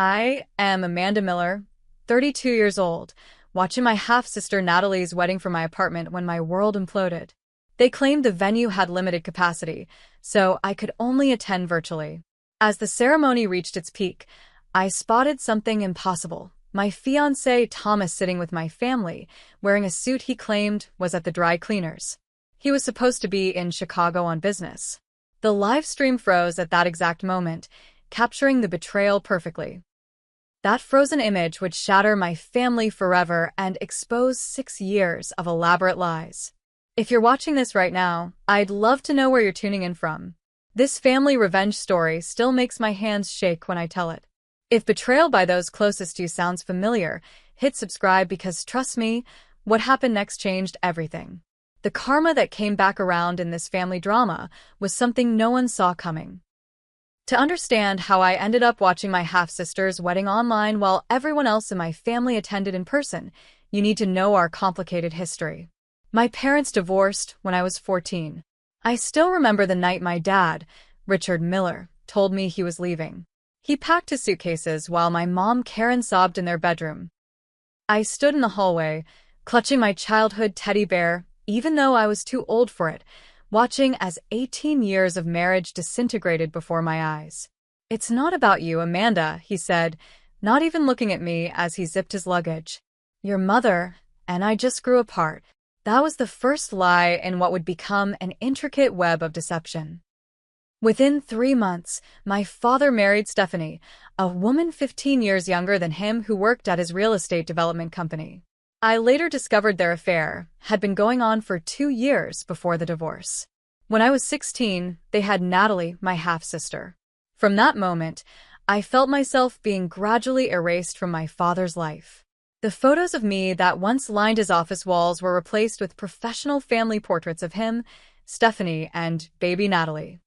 I am Amanda Miller, 32 years old, watching my half-sister Natalie's wedding from my apartment when my world imploded. They claimed the venue had limited capacity, so I could only attend virtually. As the ceremony reached its peak, I spotted something impossible. My fiancé Thomas sitting with my family, wearing a suit he claimed was at the dry cleaners. He was supposed to be in Chicago on business. The live stream froze at that exact moment, capturing the betrayal perfectly. That frozen image would shatter my family forever and expose 6 years of elaborate lies. If you're watching this right now, I'd love to know where you're tuning in from. This family revenge story still makes my hands shake when I tell it. If betrayal by those closest to you sounds familiar, hit subscribe because trust me, what happened next changed everything. The karma that came back around in this family drama was something no one saw coming. To understand how I ended up watching my half-sister's wedding online while everyone else in my family attended in person, you need to know our complicated history. My parents divorced when I was 14. I still remember the night my dad, Richard Miller, told me he was leaving. He packed his suitcases while my mom Karen sobbed in their bedroom. I stood in the hallway, clutching my childhood teddy bear, even though I was too old for it, watching as 18 years of marriage disintegrated before my eyes. "It's not about you, Amanda," he said, not even looking at me as he zipped his luggage. "Your mother and I just grew apart." That was the first lie in what would become an intricate web of deception. Within 3 months, my father married Stephanie, a woman 15 years younger than him who worked at his real estate development company. I later discovered their affair had been going on for 2 years before the divorce. When I was 16, they had Natalie, my half-sister. From that moment, I felt myself being gradually erased from my father's life. The photos of me that once lined his office walls were replaced with professional family portraits of him, Stephanie, and baby Natalie.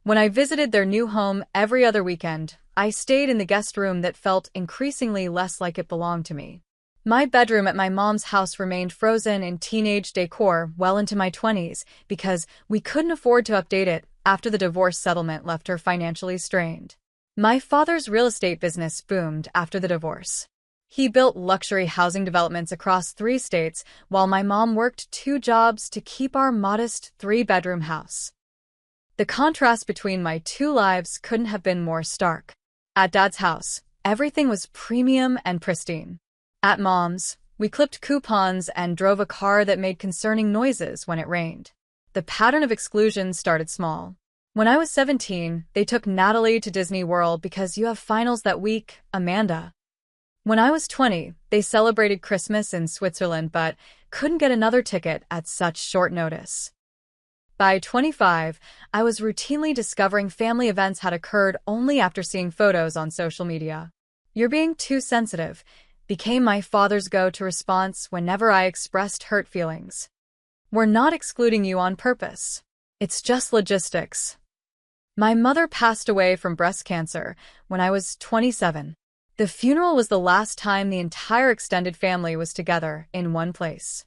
When I visited their new home every other weekend, I stayed in the guest room that felt increasingly less like it belonged to me. My bedroom at my mom's house remained frozen in teenage decor well into my 20s because we couldn't afford to update it after the divorce settlement left her financially strained. My father's real estate business boomed after the divorce. He built luxury housing developments across 3 states while my mom worked 2 jobs to keep our modest 3-bedroom house. The contrast between my 2 lives couldn't have been more stark. At Dad's house, everything was premium and pristine. At Mom's, we clipped coupons and drove a car that made concerning noises when it rained. The pattern of exclusion started small. When I was 17, they took Natalie to Disney World because you have finals that week, Amanda. When I was 20, they celebrated Christmas in Switzerland but couldn't get another ticket at such short notice. By 25, I was routinely discovering family events had occurred only after seeing photos on social media. "You're being too sensitive," became my father's go-to response whenever I expressed hurt feelings. "We're not excluding you on purpose. It's just logistics." My mother passed away from breast cancer when I was 27. The funeral was the last time the entire extended family was together in one place.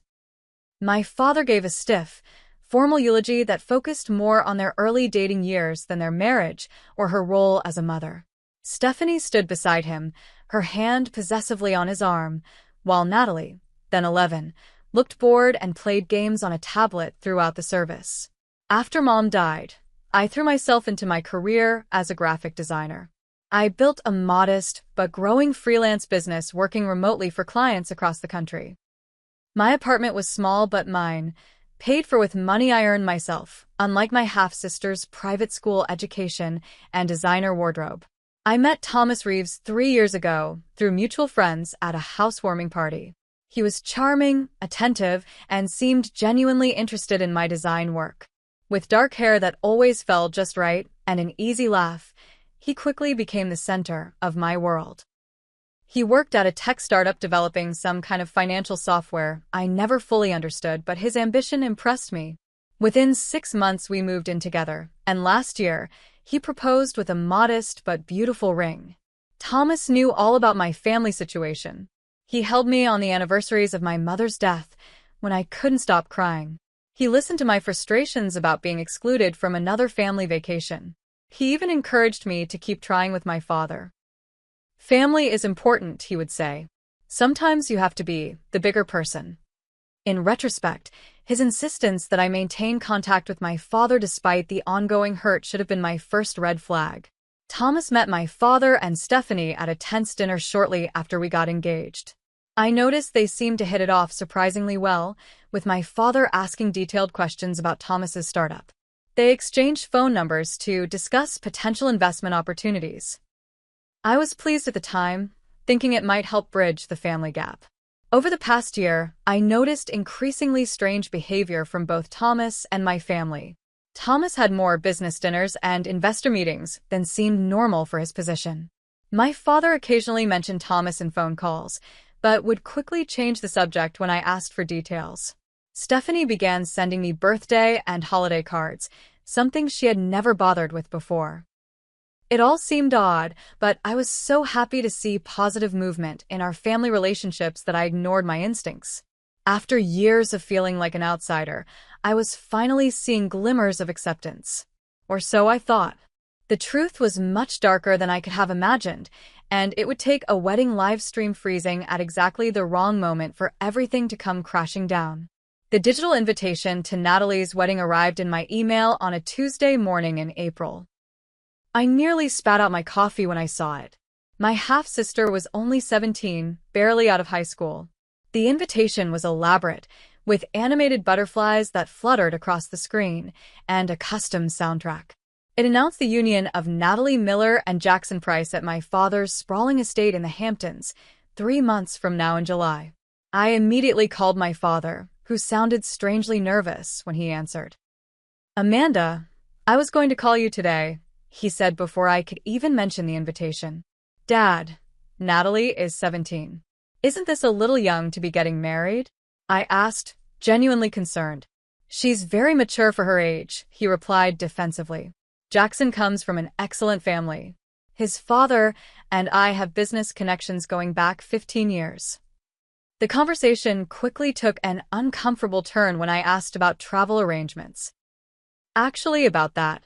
My father gave a stiff, formal eulogy that focused more on their early dating years than their marriage or her role as a mother. Stephanie stood beside him, her hand possessively on his arm, while Natalie, then 11, looked bored and played games on a tablet throughout the service. After Mom died, I threw myself into my career as a graphic designer. I built a modest but growing freelance business working remotely for clients across the country. My apartment was small but mine, paid for with money I earned myself, unlike my half-sister's private school education and designer wardrobe. I met Thomas Reeves 3 years ago through mutual friends at a housewarming party. He was charming, attentive, and seemed genuinely interested in my design work. With dark hair that always fell just right and an easy laugh, he quickly became the center of my world. He worked at a tech startup developing some kind of financial software I never fully understood, but his ambition impressed me. Within 6 months we moved in together, and last year, he proposed with a modest but beautiful ring. Thomas knew all about my family situation. He held me on the anniversaries of my mother's death when I couldn't stop crying. He listened to my frustrations about being excluded from another family vacation. He even encouraged me to keep trying with my father. Family is important, he would say. Sometimes you have to be the bigger person. In retrospect, his insistence that I maintain contact with my father despite the ongoing hurt should have been my first red flag. Thomas met my father and Stephanie at a tense dinner shortly after we got engaged. I noticed they seemed to hit it off surprisingly well, with my father asking detailed questions about Thomas's startup. They exchanged phone numbers to discuss potential investment opportunities. I was pleased at the time, thinking it might help bridge the family gap. Over the past year, I noticed increasingly strange behavior from both Thomas and my family. Thomas had more business dinners and investor meetings than seemed normal for his position. My father occasionally mentioned Thomas in phone calls, but would quickly change the subject when I asked for details. Stephanie began sending me birthday and holiday cards, something she had never bothered with before. It all seemed odd, but I was so happy to see positive movement in our family relationships that I ignored my instincts. After years of feeling like an outsider, I was finally seeing glimmers of acceptance. Or so I thought. The truth was much darker than I could have imagined, and it would take a wedding live stream freezing at exactly the wrong moment for everything to come crashing down. The digital invitation to Natalie's wedding arrived in my email on a Tuesday morning in April. I nearly spat out my coffee when I saw it. My half-sister was only 17, barely out of high school. The invitation was elaborate, with animated butterflies that fluttered across the screen, and a custom soundtrack. It announced the union of Natalie Miller and Jackson Price at my father's sprawling estate in the Hamptons, 3 months from now in July. I immediately called my father, who sounded strangely nervous when he answered. "Amanda, I was going to call you today," he said before I could even mention the invitation. "Dad, Natalie is 17. Isn't this a little young to be getting married?" I asked, genuinely concerned. "She's very mature for her age," he replied defensively. "Jackson comes from an excellent family. His father and I have business connections going back 15 years. The conversation quickly took an uncomfortable turn when I asked about travel arrangements. "Actually, about that,"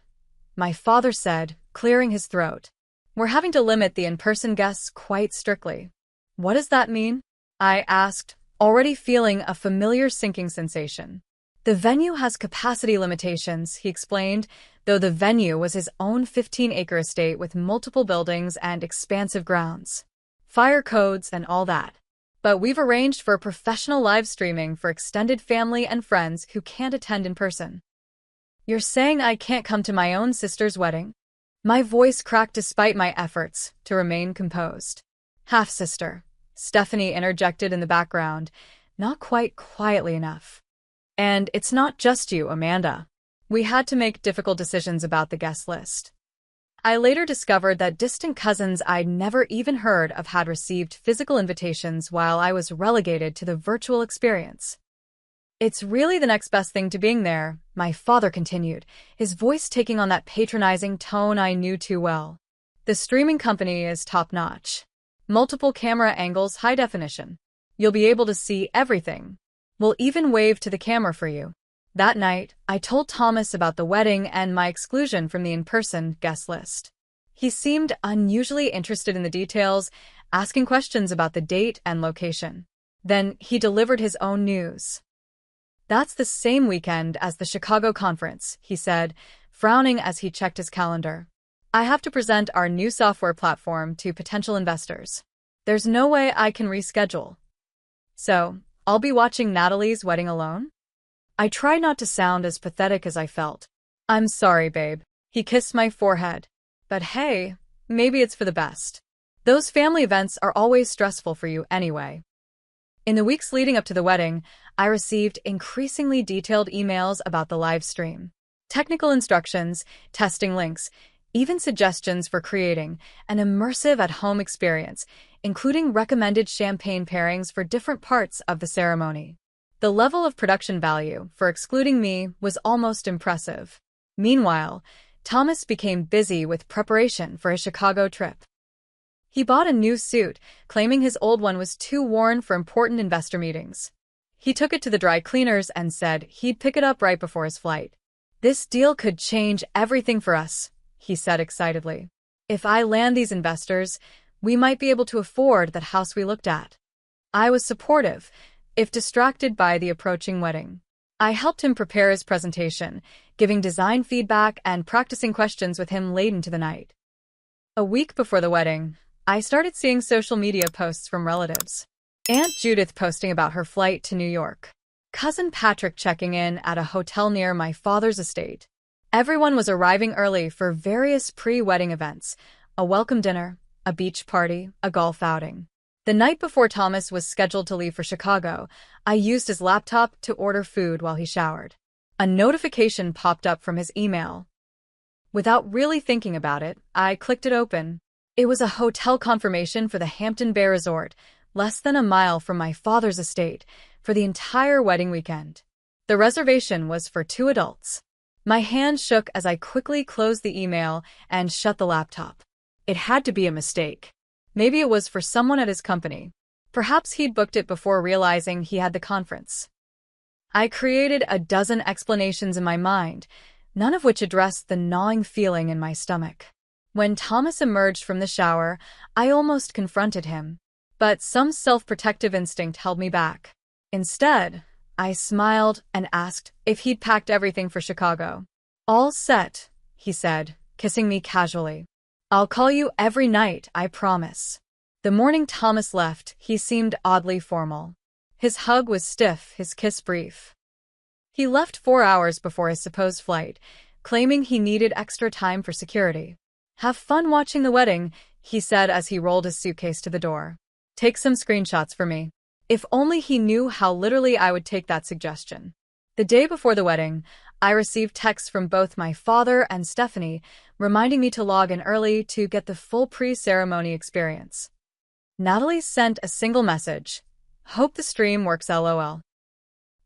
my father said, clearing his throat. "We're having to limit the in-person guests quite strictly." "What does that mean?" I asked, already feeling a familiar sinking sensation. "The venue has capacity limitations," he explained, though the venue was his own 15-acre estate with multiple buildings and expansive grounds. Fire codes and all that. But we've arranged for professional live streaming for extended family and friends who can't attend in person." "You're saying I can't come to my own sister's wedding?" My voice cracked despite my efforts to remain composed. "Half-sister," Stephanie interjected in the background, not quite quietly enough. "And it's not just you, Amanda. We had to make difficult decisions about the guest list." I later discovered that distant cousins I'd never even heard of had received physical invitations while I was relegated to the virtual experience. "It's really the next best thing to being there," my father continued, his voice taking on that patronizing tone I knew too well. "The streaming company is top-notch. Multiple camera angles, high definition. You'll be able to see everything. We'll even wave to the camera for you." That night, I told Thomas about the wedding and my exclusion from the in-person guest list. He seemed unusually interested in the details, asking questions about the date and location. Then he delivered his own news. "That's the same weekend as the Chicago conference," he said, frowning as he checked his calendar. "I have to present our new software platform to potential investors. There's no way I can reschedule. So, I'll be watching Natalie's wedding alone?" I tried not to sound as pathetic as I felt. "I'm sorry, babe." He kissed my forehead. "But hey, maybe it's for the best. Those family events are always stressful for you anyway." In the weeks leading up to the wedding, I received increasingly detailed emails about the live stream. Technical instructions, testing links, even suggestions for creating an immersive at-home experience, including recommended champagne pairings for different parts of the ceremony. The level of production value for excluding me was almost impressive. Meanwhile, Thomas became busy with preparation for his Chicago trip. He bought a new suit, claiming his old one was too worn for important investor meetings. He took it to the dry cleaners and said he'd pick it up right before his flight. "This deal could change everything for us," he said excitedly. "If I land these investors, We might be able to afford that house we looked at. I was supportive, if distracted by the approaching wedding. I helped him prepare his presentation, giving design feedback and practicing questions with him late into the night. A week before the wedding, I started seeing social media posts from relatives. Aunt Judith posting about her flight to New York. Cousin Patrick checking in at a hotel near my father's estate. Everyone was arriving early for various pre-wedding events, a welcome dinner, a beach party, a golf outing. The night before Thomas was scheduled to leave for Chicago, I used his laptop to order food while he showered. A notification popped up from his email. Without really thinking about it, I clicked it open. It was a hotel confirmation for the Hampton Bay Resort, less than a mile from my father's estate, for the entire wedding weekend. The reservation was for 2 adults. My hand shook as I quickly closed the email and shut the laptop. It had to be a mistake. Maybe it was for someone at his company. Perhaps he'd booked it before realizing he had the conference. I created a dozen explanations in my mind, none of which addressed the gnawing feeling in my stomach. When Thomas emerged from the shower, I almost confronted him. But some self-protective instinct held me back. Instead, I smiled and asked if he'd packed everything for Chicago. "All set," he said, kissing me casually. "I'll call you every night, I promise." The morning Thomas left, he seemed oddly formal. His hug was stiff, his kiss brief. He left 4 hours before his supposed flight, claiming he needed extra time for security. "Have fun watching the wedding," he said as he rolled his suitcase to the door. "Take some screenshots for me." If only he knew how literally I would take that suggestion. The day before the wedding, I received texts from both my father and Stephanie, reminding me to log in early to get the full pre-ceremony experience. Natalie sent a single message. "Hope the stream works LOL."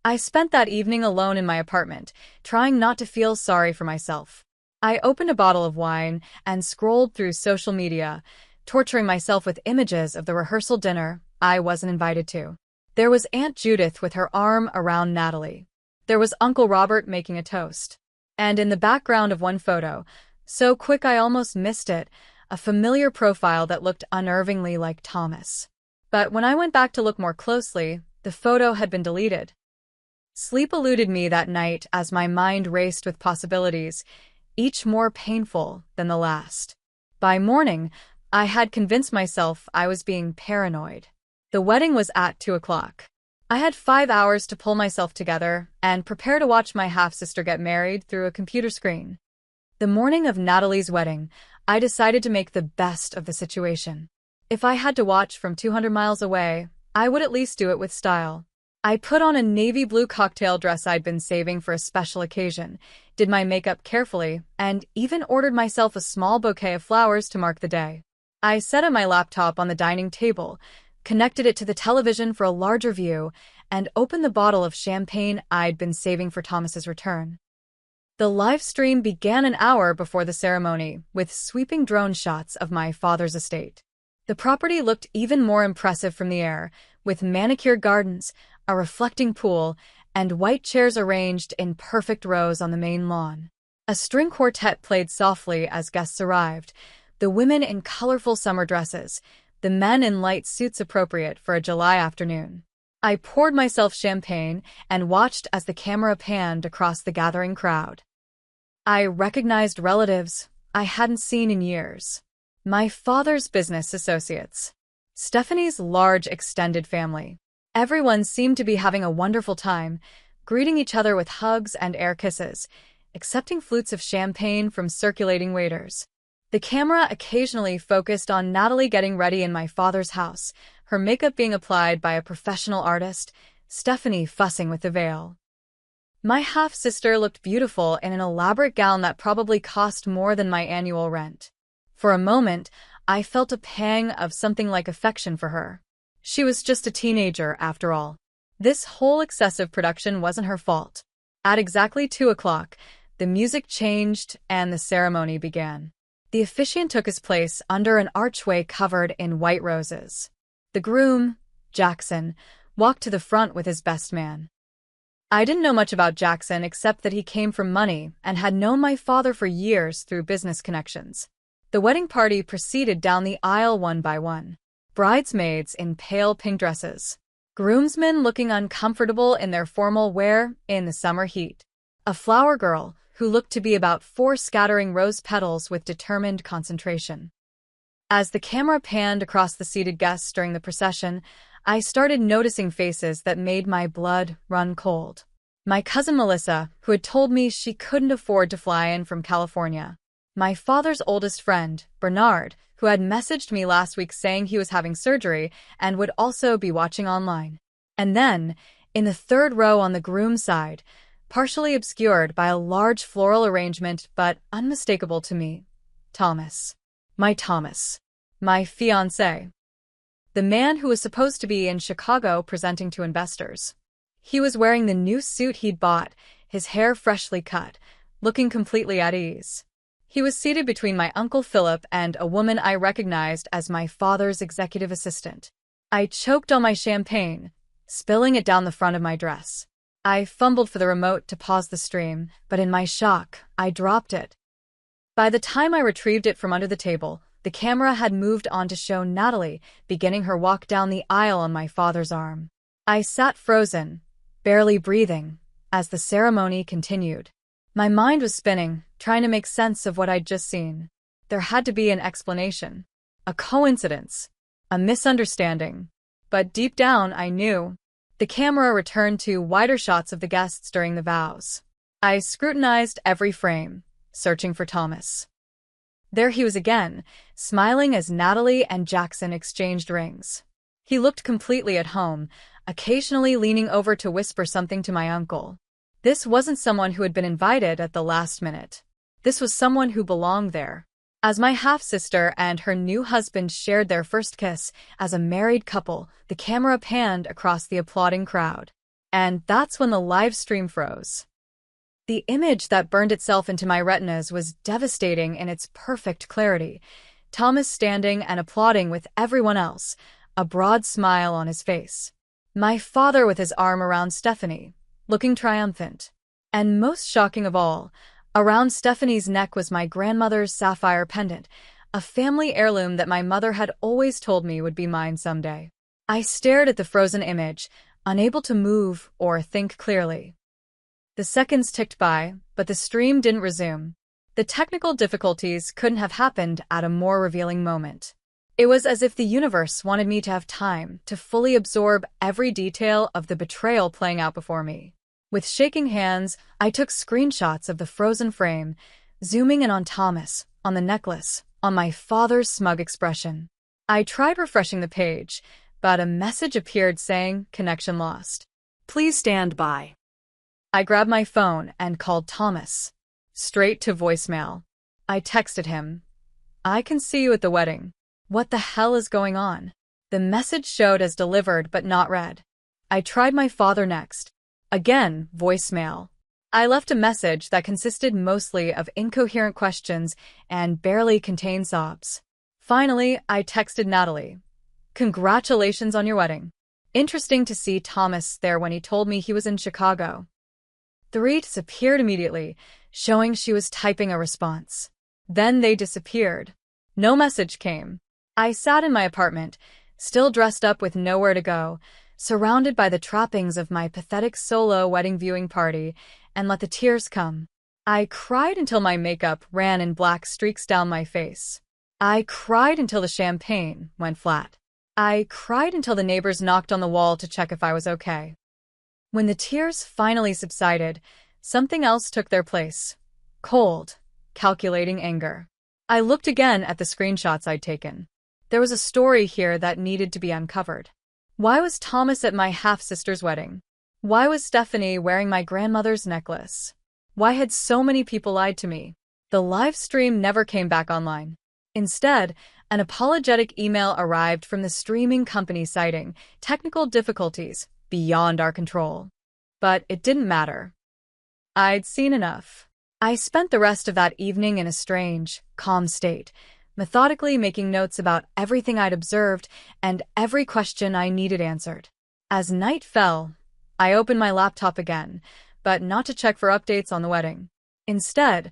I spent that evening alone in my apartment, trying not to feel sorry for myself. I opened a bottle of wine and scrolled through social media, torturing myself with images of the rehearsal dinner I wasn't invited to. There was Aunt Judith with her arm around Natalie. There was Uncle Robert making a toast. And in the background of one photo, so quick I almost missed it, a familiar profile that looked unnervingly like Thomas. But when I went back to look more closely, the photo had been deleted. Sleep eluded me that night as my mind raced with possibilities, each more painful than the last. By morning, I had convinced myself I was being paranoid. The wedding was at 2 o'clock. I had 5 hours to pull myself together and prepare to watch my half-sister get married through a computer screen. The morning of Natalie's wedding, I decided to make the best of the situation. If I had to watch from 200 miles away, I would at least do it with style. I put on a navy blue cocktail dress I'd been saving for a special occasion, did my makeup carefully, and even ordered myself a small bouquet of flowers to mark the day. I set up my laptop on the dining table, connected it to the television for a larger view, and opened the bottle of champagne I'd been saving for Thomas's return. The live stream began an hour before the ceremony, with sweeping drone shots of my father's estate. The property looked even more impressive from the air, with manicured gardens, a reflecting pool, and white chairs arranged in perfect rows on the main lawn. A string quartet played softly as guests arrived, the women in colorful summer dresses, the men in light suits appropriate for a July afternoon. I poured myself champagne and watched as the camera panned across the gathering crowd. I recognized relatives I hadn't seen in years. My father's business associates. Stephanie's large extended family. Everyone seemed to be having a wonderful time, greeting each other with hugs and air kisses, accepting flutes of champagne from circulating waiters. The camera occasionally focused on Natalie getting ready in my father's house, her makeup being applied by a professional artist, Stephanie fussing with the veil. My half-sister looked beautiful in an elaborate gown that probably cost more than my annual rent. For a moment, I felt a pang of something like affection for her. She was just a teenager, after all. This whole excessive production wasn't her fault. At exactly 2 o'clock, the music changed and the ceremony began. The officiant took his place under an archway covered in white roses. The groom, Jackson, walked to the front with his best man. I didn't know much about Jackson except that he came from money and had known my father for years through business connections. The wedding party proceeded down the aisle one by one. Bridesmaids in pale pink dresses. Groomsmen looking uncomfortable in their formal wear in the summer heat. A flower girl who looked to be about 4 scattering rose petals with determined concentration. As the camera panned across the seated guests during the procession, I started noticing faces that made my blood run cold. My cousin Melissa, who had told me she couldn't afford to fly in from California. My father's oldest friend, Bernard, who had messaged me last week saying he was having surgery and would also be watching online. And then, in the third row on the groom's side, partially obscured by a large floral arrangement but unmistakable to me, Thomas. My fiancé. The man who was supposed to be in Chicago presenting to investors. He was wearing the new suit he'd bought, his hair freshly cut, looking completely at ease. He was seated between my Uncle Philip and a woman I recognized as my father's executive assistant. I choked on my champagne, spilling it down the front of my dress. I fumbled for the remote to pause the stream, but in my shock, I dropped it. By the time I retrieved it from under the table, the camera had moved on to show Natalie beginning her walk down the aisle on my father's arm. I sat frozen, barely breathing, as the ceremony continued. My mind was spinning, trying to make sense of what I'd just seen. There had to be an explanation. A coincidence. A misunderstanding. But deep down, I knew. The camera returned to wider shots of the guests during the vows. I scrutinized every frame, searching for Thomas. There he was again, smiling as Natalie and Jackson exchanged rings. He looked completely at home, occasionally leaning over to whisper something to my uncle. This wasn't someone who had been invited at the last minute. This was someone who belonged there. As my half-sister and her new husband shared their first kiss as a married couple, the camera panned across the applauding crowd. And that's when the live stream froze. The image that burned itself into my retinas was devastating in its perfect clarity. Thomas standing and applauding with everyone else, a broad smile on his face. My father with his arm around Stephanie, looking triumphant. And most shocking of all, around Stephanie's neck was my grandmother's sapphire pendant, a family heirloom that my mother had always told me would be mine someday. I stared at the frozen image, unable to move or think clearly. The seconds ticked by, but the stream didn't resume. The technical difficulties couldn't have happened at a more revealing moment. It was as if the universe wanted me to have time to fully absorb every detail of the betrayal playing out before me. With shaking hands, I took screenshots of the frozen frame, zooming in on Thomas, on the necklace, on my father's smug expression. I tried refreshing the page, but a message appeared saying, "Connection lost. Please stand by." I grabbed my phone and called Thomas. Straight to voicemail. I texted him, "I can see you at the wedding. What the hell is going on?" The message showed as delivered but not read. I tried my father next. Again, voicemail. I left a message that consisted mostly of incoherent questions and barely contained sobs. Finally, I texted Natalie. "Congratulations on your wedding. Interesting to see Thomas there when he told me he was in Chicago." The reads appeared immediately, showing she was typing a response. Then they disappeared. No message came. I sat in my apartment, still dressed up with nowhere to go, surrounded by the trappings of my pathetic solo wedding viewing party, and let the tears come. I cried until my makeup ran in black streaks down my face. I cried until the champagne went flat. I cried until the neighbors knocked on the wall to check if I was okay. When the tears finally subsided, something else took their place. Cold, calculating anger. I looked again at the screenshots I'd taken. There was a story here that needed to be uncovered. Why was Thomas at my half-sister's wedding? Why was Stephanie wearing my grandmother's necklace? Why had so many people lied to me? The live stream never came back online. Instead, an apologetic email arrived from the streaming company citing technical difficulties beyond our control. But it didn't matter. I'd seen enough. I spent the rest of that evening in a strange, calm state, methodically making notes about everything I'd observed and every question I needed answered. As night fell, I opened my laptop again, but not to check for updates on the wedding. Instead,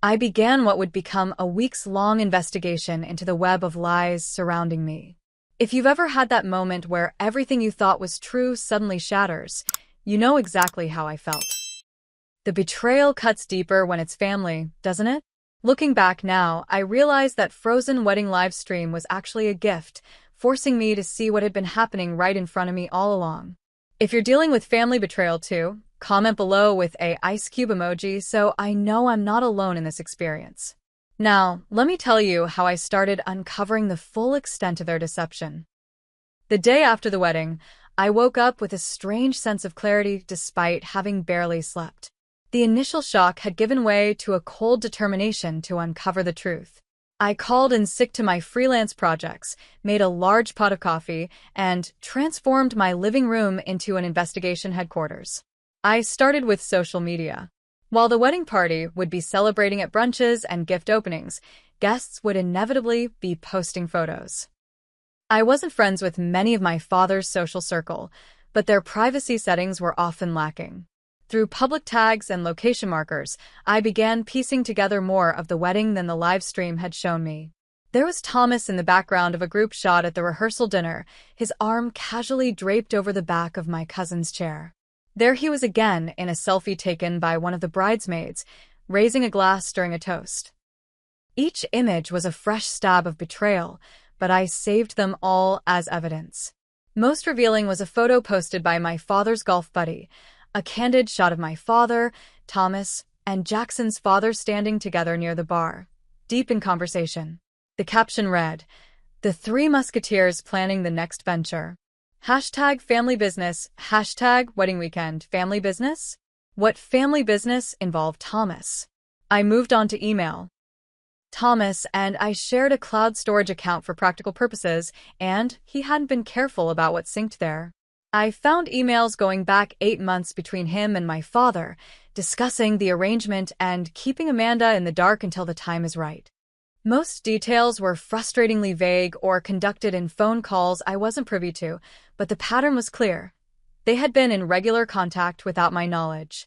I began what would become a weeks-long investigation into the web of lies surrounding me. If you've ever had that moment where everything you thought was true suddenly shatters, you know exactly how I felt. The betrayal cuts deeper when it's family, doesn't it? Looking back now, I realize that frozen wedding livestream was actually a gift, forcing me to see what had been happening right in front of me all along. If you're dealing with family betrayal too, comment below with a ice cube emoji so I know I'm not alone in this experience. Now, let me tell you how I started uncovering the full extent of their deception. The day after the wedding, I woke up with a strange sense of clarity despite having barely slept. The initial shock had given way to a cold determination to uncover the truth. I called in sick to my freelance projects, made a large pot of coffee, and transformed my living room into an investigation headquarters. I started with social media. While the wedding party would be celebrating at brunches and gift openings, guests would inevitably be posting photos. I wasn't friends with many of my father's social circle, but their privacy settings were often lacking. Through public tags and location markers, I began piecing together more of the wedding than the live stream had shown me. There was Thomas in the background of a group shot at the rehearsal dinner, his arm casually draped over the back of my cousin's chair. There he was again in a selfie taken by one of the bridesmaids, raising a glass during a toast. Each image was a fresh stab of betrayal, but I saved them all as evidence. Most revealing was a photo posted by my father's golf buddy, a candid shot of my father, Thomas, and Jackson's father standing together near the bar, deep in conversation. The caption read, "The Three Musketeers planning the next venture. Hashtag family business, hashtag wedding weekend, family business?" What family business involved Thomas? I moved on to email. Thomas and I shared a cloud storage account for practical purposes, and he hadn't been careful about what synced there. I found emails going back 8 months between him and my father, discussing the arrangement and keeping Amanda in the dark until the time is right. Most details were frustratingly vague or conducted in phone calls I wasn't privy to, but the pattern was clear. They had been in regular contact without my knowledge.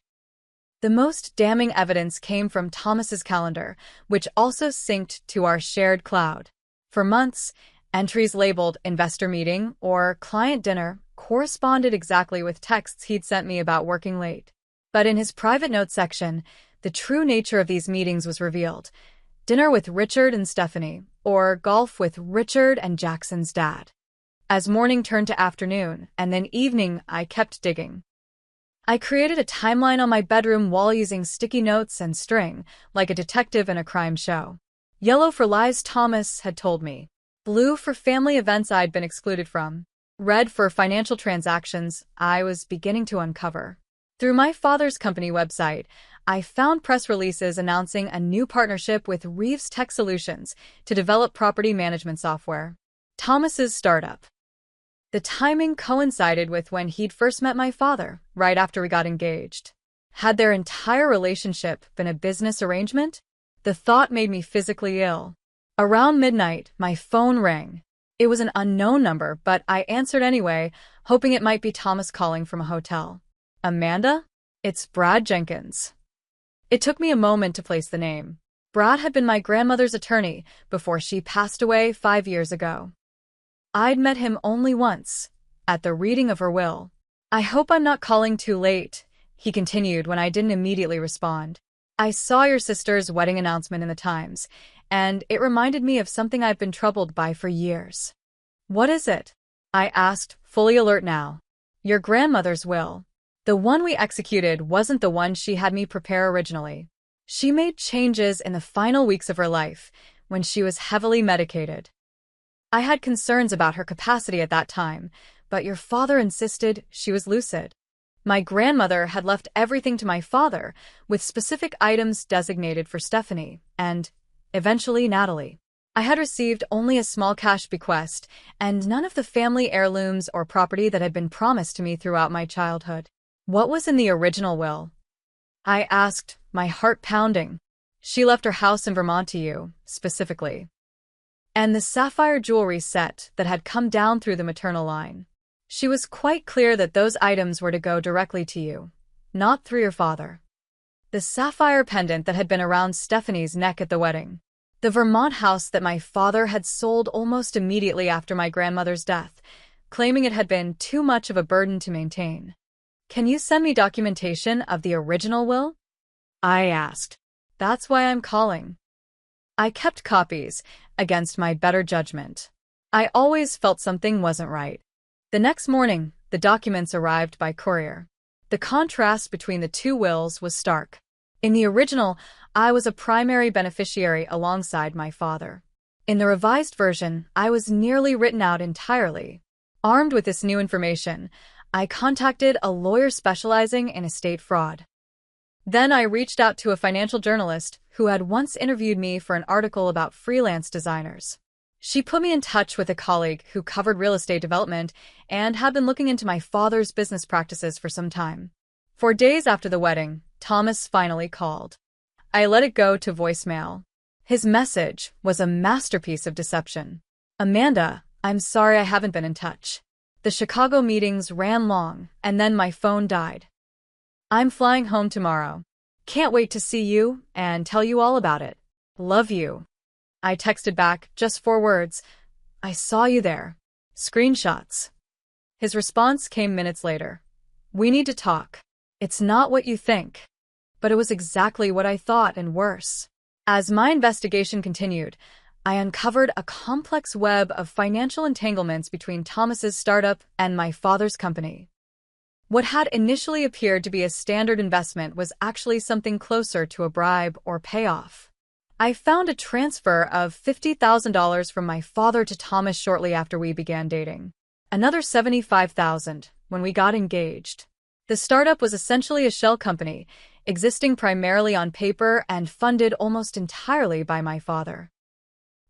The most damning evidence came from Thomas's calendar, which also synced to our shared cloud. For months, entries labeled investor meeting or client dinner corresponded exactly with texts he'd sent me about working late. But in his private notes section, the true nature of these meetings was revealed. Dinner with Richard and Stephanie, or golf with Richard and Jackson's dad. As morning turned to afternoon, and then evening, I kept digging. I created a timeline on my bedroom wall using sticky notes and string, like a detective in a crime show. Yellow for lies Thomas had told me. Blue for family events I'd been excluded from. Red for financial transactions I was beginning to uncover. Through my father's company website, I found press releases announcing a new partnership with Reeves Tech Solutions to develop property management software. Thomas's startup. The timing coincided with when he'd first met my father, right after we got engaged. Had their entire relationship been a business arrangement? The thought made me physically ill. Around midnight, my phone rang. It was an unknown number, but I answered anyway, hoping it might be Thomas calling from a hotel. "Amanda? It's Brad Jenkins." It took me a moment to place the name. Brad had been my grandmother's attorney before she passed away 5 years ago. I'd met him only once, at the reading of her will. "I hope I'm not calling too late," he continued when I didn't immediately respond. "I saw your sister's wedding announcement in the Times, and it reminded me of something I've been troubled by for years." "What is it?" I asked, fully alert now. "Your grandmother's will. The one we executed wasn't the one she had me prepare originally. She made changes in the final weeks of her life, when she was heavily medicated. I had concerns about her capacity at that time, but your father insisted she was lucid. My grandmother had left everything to my father, with specific items designated for Stephanie, and, eventually, Natalie. I had received only a small cash bequest, and none of the family heirlooms or property that had been promised to me throughout my childhood. What was in the original will?" I asked, my heart pounding. "She left her house in Vermont to you, specifically. And the sapphire jewelry set that had come down through the maternal line. She was quite clear that those items were to go directly to you, not through your father." The sapphire pendant that had been around Stephanie's neck at the wedding. The Vermont house that my father had sold almost immediately after my grandmother's death, claiming it had been too much of a burden to maintain. Can you send me documentation of the original will? I asked. That's why I'm calling. I kept copies, against my better judgment. I always felt something wasn't right. The next morning, the documents arrived by courier. The contrast between the two wills was stark. In the original, I was a primary beneficiary alongside my father. In the revised version, I was nearly written out entirely. Armed with this new information, I contacted a lawyer specializing in estate fraud. Then I reached out to a financial journalist who had once interviewed me for an article about freelance designers. She put me in touch with a colleague who covered real estate development and had been looking into my father's business practices for some time. 4 days after the wedding, Thomas finally called. I let it go to voicemail. His message was a masterpiece of deception. Amanda, I'm sorry I haven't been in touch. The Chicago meetings ran long, and then my phone died. I'm flying home tomorrow. Can't wait to see you and tell you all about it. Love you. I texted back, just 4 words. I saw you there. Screenshots. His response came minutes later. We need to talk. It's not what you think. But it was exactly what I thought and worse. As my investigation continued, I uncovered a complex web of financial entanglements between Thomas's startup and my father's company. What had initially appeared to be a standard investment was actually something closer to a bribe or payoff. I found a transfer of $50,000 from my father to Thomas shortly after we began dating. Another $75,000 when we got engaged. The startup was essentially a shell company, existing primarily on paper and funded almost entirely by my father.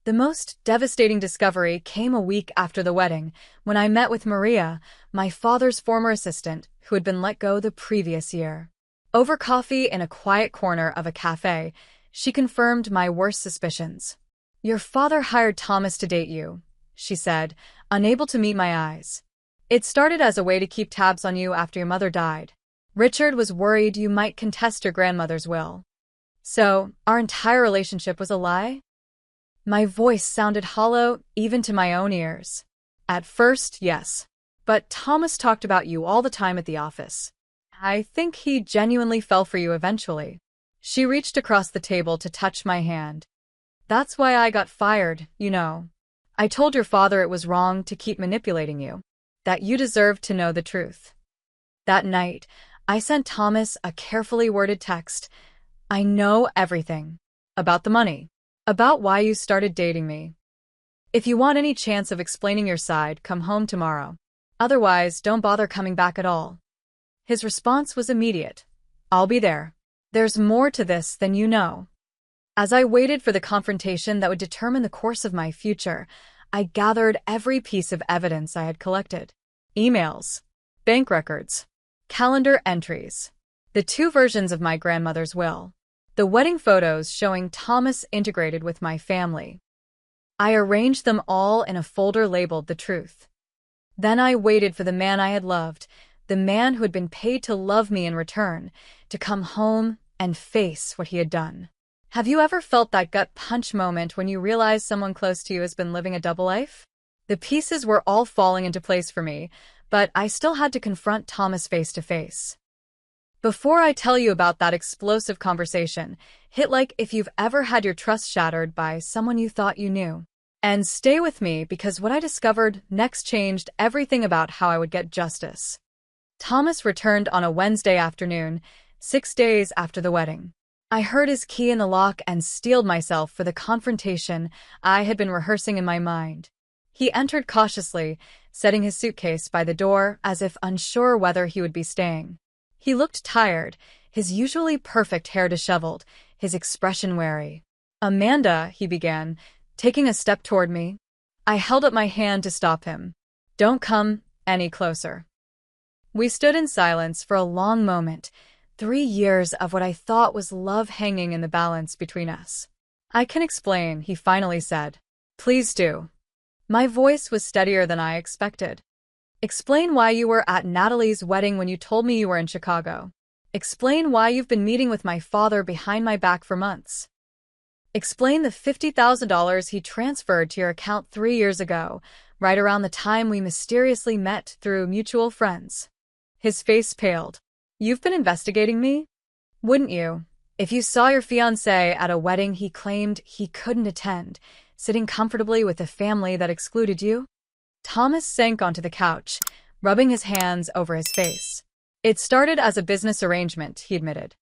The most devastating discovery came a week after the wedding, when I met with Maria, my father's former assistant, who had been let go the previous year. Over coffee in a quiet corner of a cafe, she confirmed my worst suspicions. Your father hired Thomas to date you, she said, unable to meet my eyes. It started as a way to keep tabs on you after your mother died. Richard was worried you might contest your grandmother's will. So, our entire relationship was a lie? My voice sounded hollow, even to my own ears. At first, yes. But Thomas talked about you all the time at the office. I think he genuinely fell for you eventually. She reached across the table to touch my hand. That's why I got fired, you know. I told your father it was wrong to keep manipulating you. That you deserved to know the truth. That night, I sent Thomas a carefully worded text. I know everything. About the money. About why you started dating me. If you want any chance of explaining your side, come home tomorrow. Otherwise, don't bother coming back at all. His response was immediate. I'll be there. There's more to this than you know. As I waited for the confrontation that would determine the course of my future, I gathered every piece of evidence I had collected. Emails, bank records, calendar entries, the 2 versions of my grandmother's will, the wedding photos showing Thomas integrated with my family. I arranged them all in a folder labeled The Truth. Then I waited for the man I had loved, the man who had been paid to love me in return, to come home and face what he had done. Have you ever felt that gut punch moment when you realize someone close to you has been living a double life? The pieces were all falling into place for me, but I still had to confront Thomas face to face. Before I tell you about that explosive conversation, hit like if you've ever had your trust shattered by someone you thought you knew. And stay with me because what I discovered next changed everything about how I would get justice. Thomas returned on a Wednesday afternoon, 6 days after the wedding. I heard his key in the lock and steeled myself for the confrontation I had been rehearsing in my mind. He entered cautiously, setting his suitcase by the door as if unsure whether he would be staying. He looked tired, his usually perfect hair disheveled, his expression wary. Amanda, he began, taking a step toward me. I held up my hand to stop him. Don't come any closer. We stood in silence for a long moment, 3 years of what I thought was love hanging in the balance between us. I can explain, he finally said. Please do. My voice was steadier than I expected. Explain why you were at Natalie's wedding when you told me you were in Chicago. Explain why you've been meeting with my father behind my back for months. Explain the $50,000 he transferred to your account 3 years ago, right around the time we mysteriously met through mutual friends. His face paled. You've been investigating me? Wouldn't you, if you saw your fiancé at a wedding he claimed he couldn't attend, sitting comfortably with a family that excluded you? Thomas sank onto the couch, rubbing his hands over his face. It started as a business arrangement, he admitted.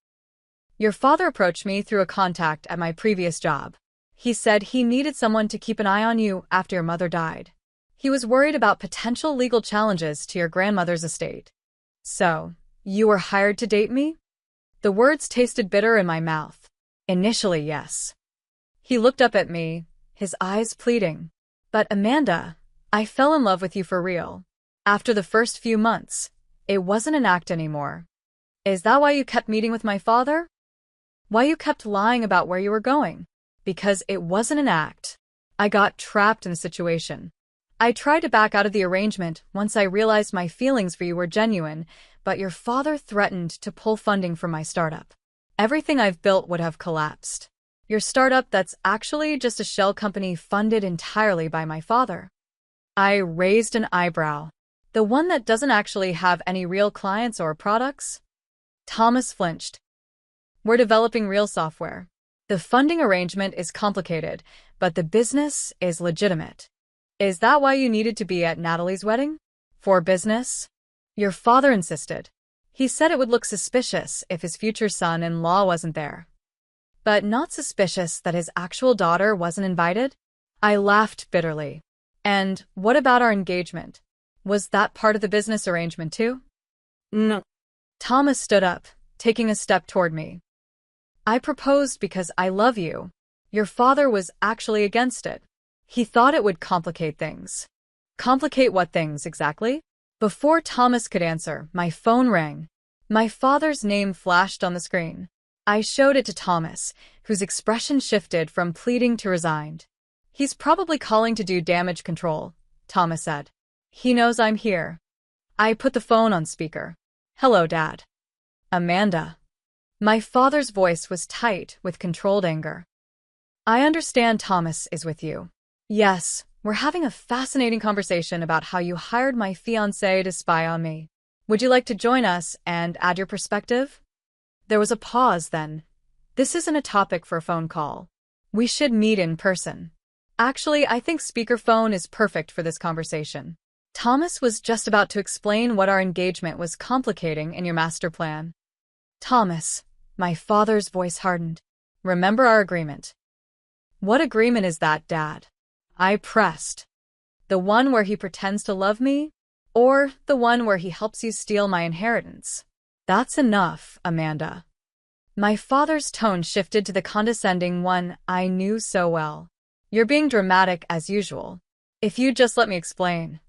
Your father approached me through a contact at my previous job. He said he needed someone to keep an eye on you after your mother died. He was worried about potential legal challenges to your grandmother's estate. So, you were hired to date me? The words tasted bitter in my mouth. Initially, yes. He looked up at me, his eyes pleading. But Amanda, I fell in love with you for real. After the first few months, it wasn't an act anymore. Is that why you kept meeting with my father? Why you kept lying about where you were going? Because it wasn't an act. I got trapped in a situation. I tried to back out of the arrangement once I realized my feelings for you were genuine, but your father threatened to pull funding from my startup. Everything I've built would have collapsed. Your startup that's actually just a shell company funded entirely by my father. I raised an eyebrow. The one that doesn't actually have any real clients or products? Thomas flinched. We're developing real software. The funding arrangement is complicated, but the business is legitimate. Is that why you needed to be at Natalie's wedding? For business? Your father insisted. He said it would look suspicious if his future son-in-law wasn't there. But not suspicious that his actual daughter wasn't invited? I laughed bitterly. And what about our engagement? Was that part of the business arrangement too? No. Thomas stood up, taking a step toward me. I proposed because I love you. Your father was actually against it. He thought it would complicate things. Complicate what things, exactly? Before Thomas could answer, my phone rang. My father's name flashed on the screen. I showed it to Thomas, whose expression shifted from pleading to resigned. He's probably calling to do damage control, Thomas said. He knows I'm here. I put the phone on speaker. Hello, Dad. Amanda. My father's voice was tight with controlled anger. I understand Thomas is with you. Yes, we're having a fascinating conversation about how you hired my fiancé to spy on me. Would you like to join us and add your perspective? There was a pause then. This isn't a topic for a phone call. We should meet in person. Actually, I think speakerphone is perfect for this conversation. Thomas was just about to explain what our engagement was complicating in your master plan. Thomas, my father's voice hardened. Remember our agreement. What agreement is that, Dad? I pressed. The one where he pretends to love me? Or the one where he helps you steal my inheritance? That's enough, Amanda. My father's tone shifted to the condescending one I knew so well. You're being dramatic as usual. If you'd just let me explain.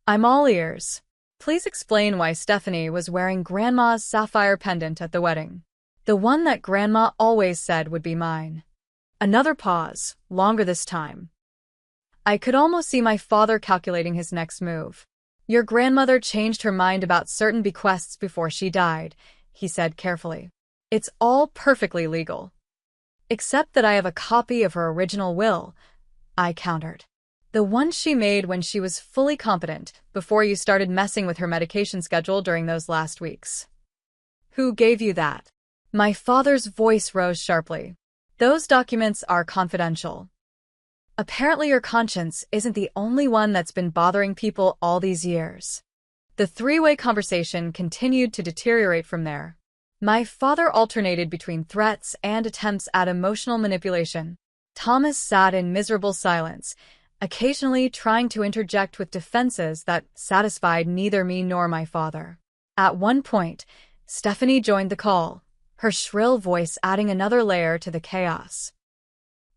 I'm all ears. Please explain why Stephanie was wearing Grandma's sapphire pendant at the wedding. The one that Grandma always said would be mine. Another pause, longer this time. I could almost see my father calculating his next move. Your grandmother changed her mind about certain bequests before she died, he said carefully. It's all perfectly legal. Except that I have a copy of her original will, I countered. The one she made when she was fully competent, before you started messing with her medication schedule during those last weeks. Who gave you that? My father's voice rose sharply. Those documents are confidential. Apparently your conscience isn't the only one that's been bothering people all these years. The three-way conversation continued to deteriorate from there. My father alternated between threats and attempts at emotional manipulation. Thomas sat in miserable silence, occasionally trying to interject with defenses that satisfied neither me nor my father. At one point, Stephanie joined the call, her shrill voice adding another layer to the chaos.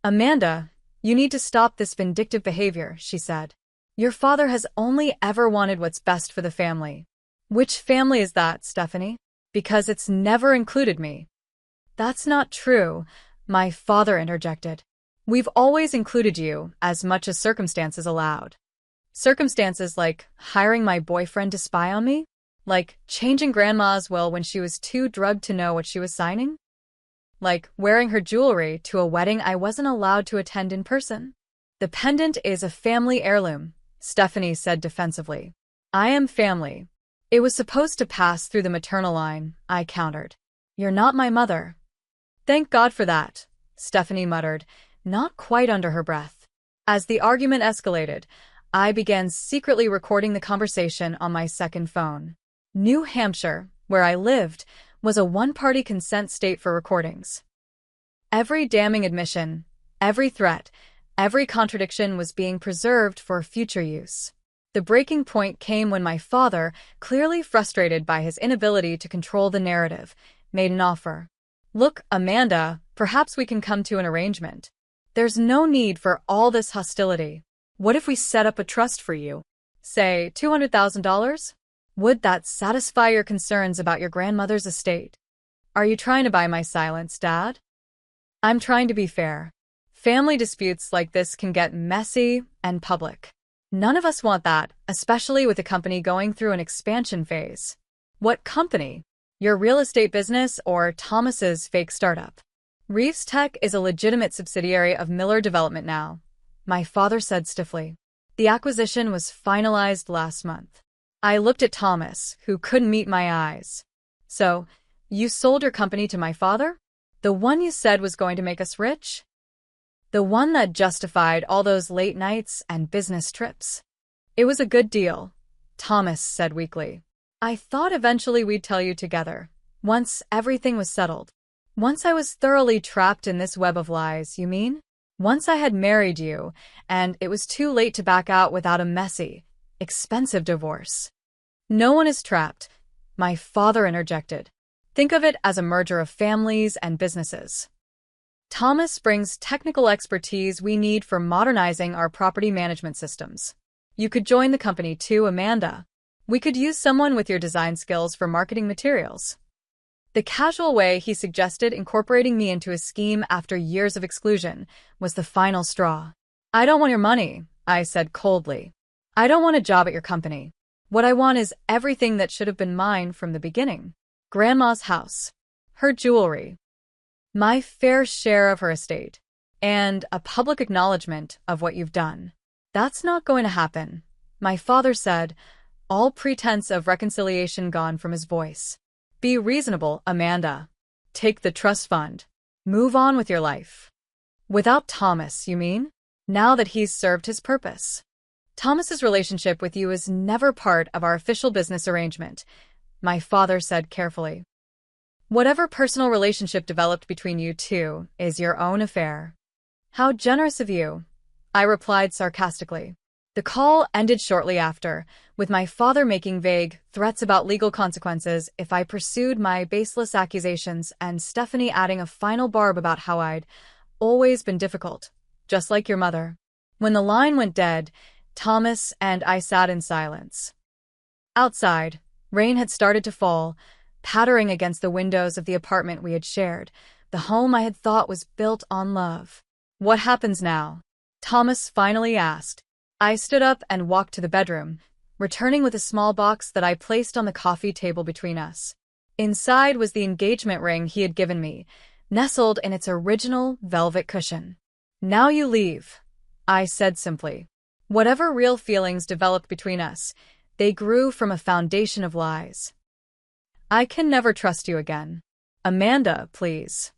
Amanda, you need to stop this vindictive behavior, she said. Your father has only ever wanted what's best for the family. Which family is that, Stephanie? Because it's never included me. That's not true, my father interjected. We've always included you, as much as circumstances allowed. Circumstances like hiring my boyfriend to spy on me? Like changing Grandma's will when she was too drugged to know what she was signing? Like wearing her jewelry to a wedding I wasn't allowed to attend in person? The pendant is a family heirloom, Stephanie said defensively. I am family. It was supposed to pass through the maternal line, I countered. You're not my mother. Thank God for that, Stephanie muttered, not quite under her breath. As the argument escalated, I began secretly recording the conversation on my second phone. New Hampshire, where I lived, was a one-party consent state for recordings. Every damning admission, every threat, every contradiction was being preserved for future use. The breaking point came when my father, clearly frustrated by his inability to control the narrative, made an offer. Look, Amanda, perhaps we can come to an arrangement. There's no need for all this hostility. What if we set up a trust for you? Say, $200,000? Would that satisfy your concerns about your grandmother's estate? Are you trying to buy my silence, Dad? I'm trying to be fair. Family disputes like this can get messy and public. None of us want that, especially with the company going through an expansion phase. What company? Your real estate business or Thomas's fake startup? Reeves Tech is a legitimate subsidiary of Miller Development now, my father said stiffly. The acquisition was finalized last month. I looked at Thomas, who couldn't meet my eyes. So, you sold your company to my father? The one you said was going to make us rich? The one that justified all those late nights and business trips? It was a good deal, Thomas said weakly. I thought eventually we'd tell you together, once everything was settled. Once I was thoroughly trapped in this web of lies, you mean? Once I had married you, and it was too late to back out without a messy, expensive divorce. No one is trapped, my father interjected. Think of it as a merger of families and businesses. Thomas brings technical expertise we need for modernizing our property management systems. You could join the company too, Amanda. We could use someone with your design skills for marketing materials. The casual way he suggested incorporating me into his scheme after years of exclusion was the final straw. I don't want your money, I said coldly. I don't want a job at your company. What I want is everything that should have been mine from the beginning. Grandma's house, her jewelry, my fair share of her estate, and a public acknowledgement of what you've done. That's not going to happen, my father said, all pretense of reconciliation gone from his voice. Be reasonable, Amanda. Take the trust fund. Move on with your life. Without Thomas, you mean? Now that he's served his purpose. Thomas's relationship with you is never part of our official business arrangement, my father said carefully. Whatever personal relationship developed between you two is your own affair. How generous of you, I replied sarcastically. The call ended shortly after, with my father making vague threats about legal consequences if I pursued my baseless accusations and Stephanie adding a final barb about how I'd always been difficult, just like your mother. When the line went dead, Thomas and I sat in silence. Outside, rain had started to fall, pattering against the windows of the apartment we had shared, the home I had thought was built on love. What happens now? Thomas finally asked. I stood up and walked to the bedroom, returning with a small box that I placed on the coffee table between us. Inside was the engagement ring he had given me, nestled in its original velvet cushion. Now you leave, I said simply. Whatever real feelings developed between us, they grew from a foundation of lies. I can never trust you again. Amanda, please.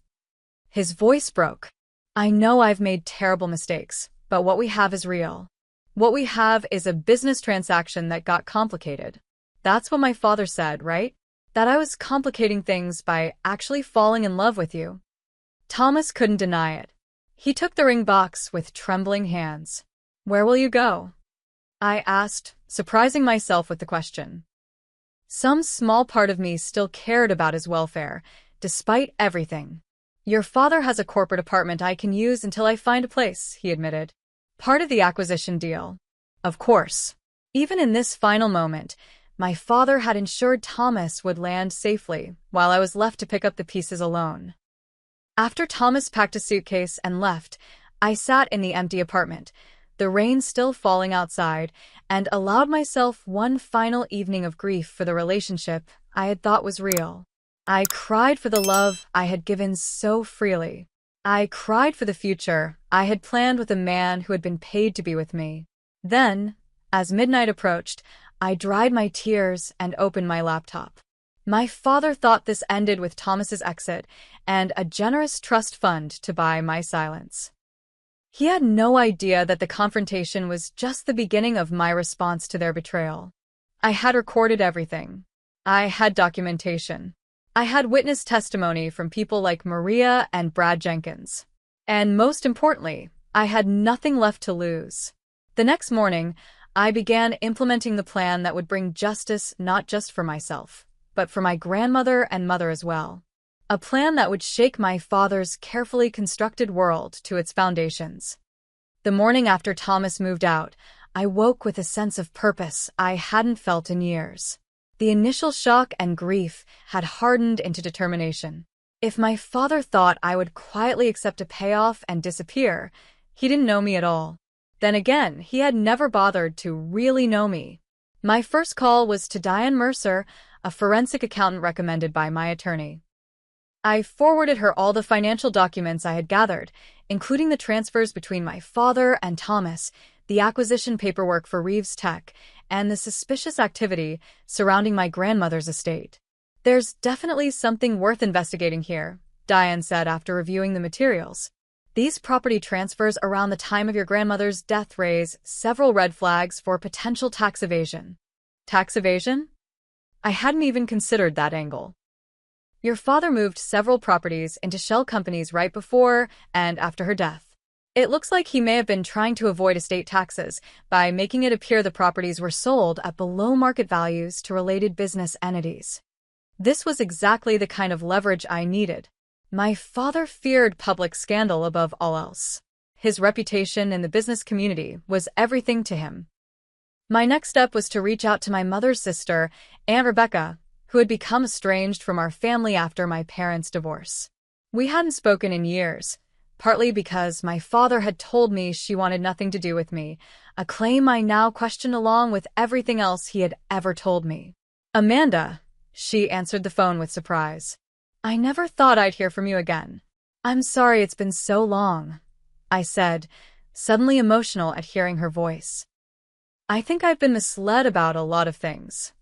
His voice broke. I know I've made terrible mistakes, but what we have is real. What we have is a business transaction that got complicated. That's what my father said, right? That I was complicating things by actually falling in love with you. Thomas couldn't deny it. He took the ring box with trembling hands. Where will you go? I asked, surprising myself with the question. Some small part of me still cared about his welfare, despite everything. Your father has a corporate apartment I can use until I find a place, he admitted. Part of the acquisition deal. Of course. Even in this final moment, my father had ensured Thomas would land safely, while I was left to pick up the pieces alone. After Thomas packed a suitcase and left, I sat in the empty apartment, the rain still falling outside, and allowed myself one final evening of grief for the relationship I had thought was real. I cried for the love I had given so freely. I cried for the future I had planned with a man who had been paid to be with me. Then, as midnight approached, I dried my tears and opened my laptop. My father thought this ended with Thomas's exit and a generous trust fund to buy my silence. He had no idea that the confrontation was just the beginning of my response to their betrayal. I had recorded everything. I had documentation. I had witness testimony from people like Maria and Brad Jenkins. And most importantly, I had nothing left to lose. The next morning, I began implementing the plan that would bring justice not just for myself, but for my grandmother and mother as well. A plan that would shake my father's carefully constructed world to its foundations. The morning after Thomas moved out, I woke with a sense of purpose I hadn't felt in years. The initial shock and grief had hardened into determination. If my father thought I would quietly accept a payoff and disappear, he didn't know me at all. Then again, he had never bothered to really know me. My first call was to Diane Mercer, a forensic accountant recommended by my attorney. I forwarded her all the financial documents I had gathered, including the transfers between my father and Thomas, the acquisition paperwork for Reeves Tech, and the suspicious activity surrounding my grandmother's estate. "There's definitely something worth investigating here," Diane said after reviewing the materials. "These property transfers around the time of your grandmother's death raise several red flags for potential tax evasion." Tax evasion? I hadn't even considered that angle. Your father moved several properties into shell companies right before and after her death. It looks like he may have been trying to avoid estate taxes by making it appear the properties were sold at below market values to related business entities. This was exactly the kind of leverage I needed. My father feared public scandal above all else. His reputation in the business community was everything to him. My next step was to reach out to my mother's sister, Aunt Rebecca, who had become estranged from our family after my parents' divorce. We hadn't spoken in years, partly because my father had told me she wanted nothing to do with me, a claim I now questioned along with everything else he had ever told me. "Amanda," she answered the phone with surprise. "I never thought I'd hear from you again." "I'm sorry it's been so long," I said, suddenly emotional at hearing her voice. "I think I've been misled about a lot of things."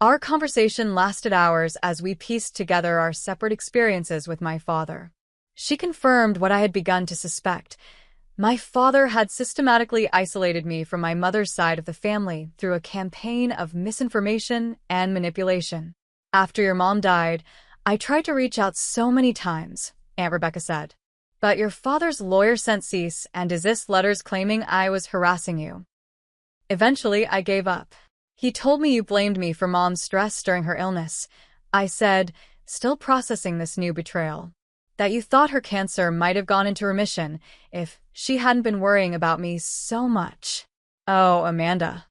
Our conversation lasted hours as we pieced together our separate experiences with my father. She confirmed what I had begun to suspect. My father had systematically isolated me from my mother's side of the family through a campaign of misinformation and manipulation. "After your mom died, I tried to reach out so many times," Aunt Rebecca said. "But your father's lawyer sent cease and desist letters claiming I was harassing you. Eventually, I gave up. He told me you blamed me for Mom's stress during her illness," I said, still processing this new betrayal. "That you thought her cancer might have gone into remission if she hadn't been worrying about me so much." "Oh, Amanda."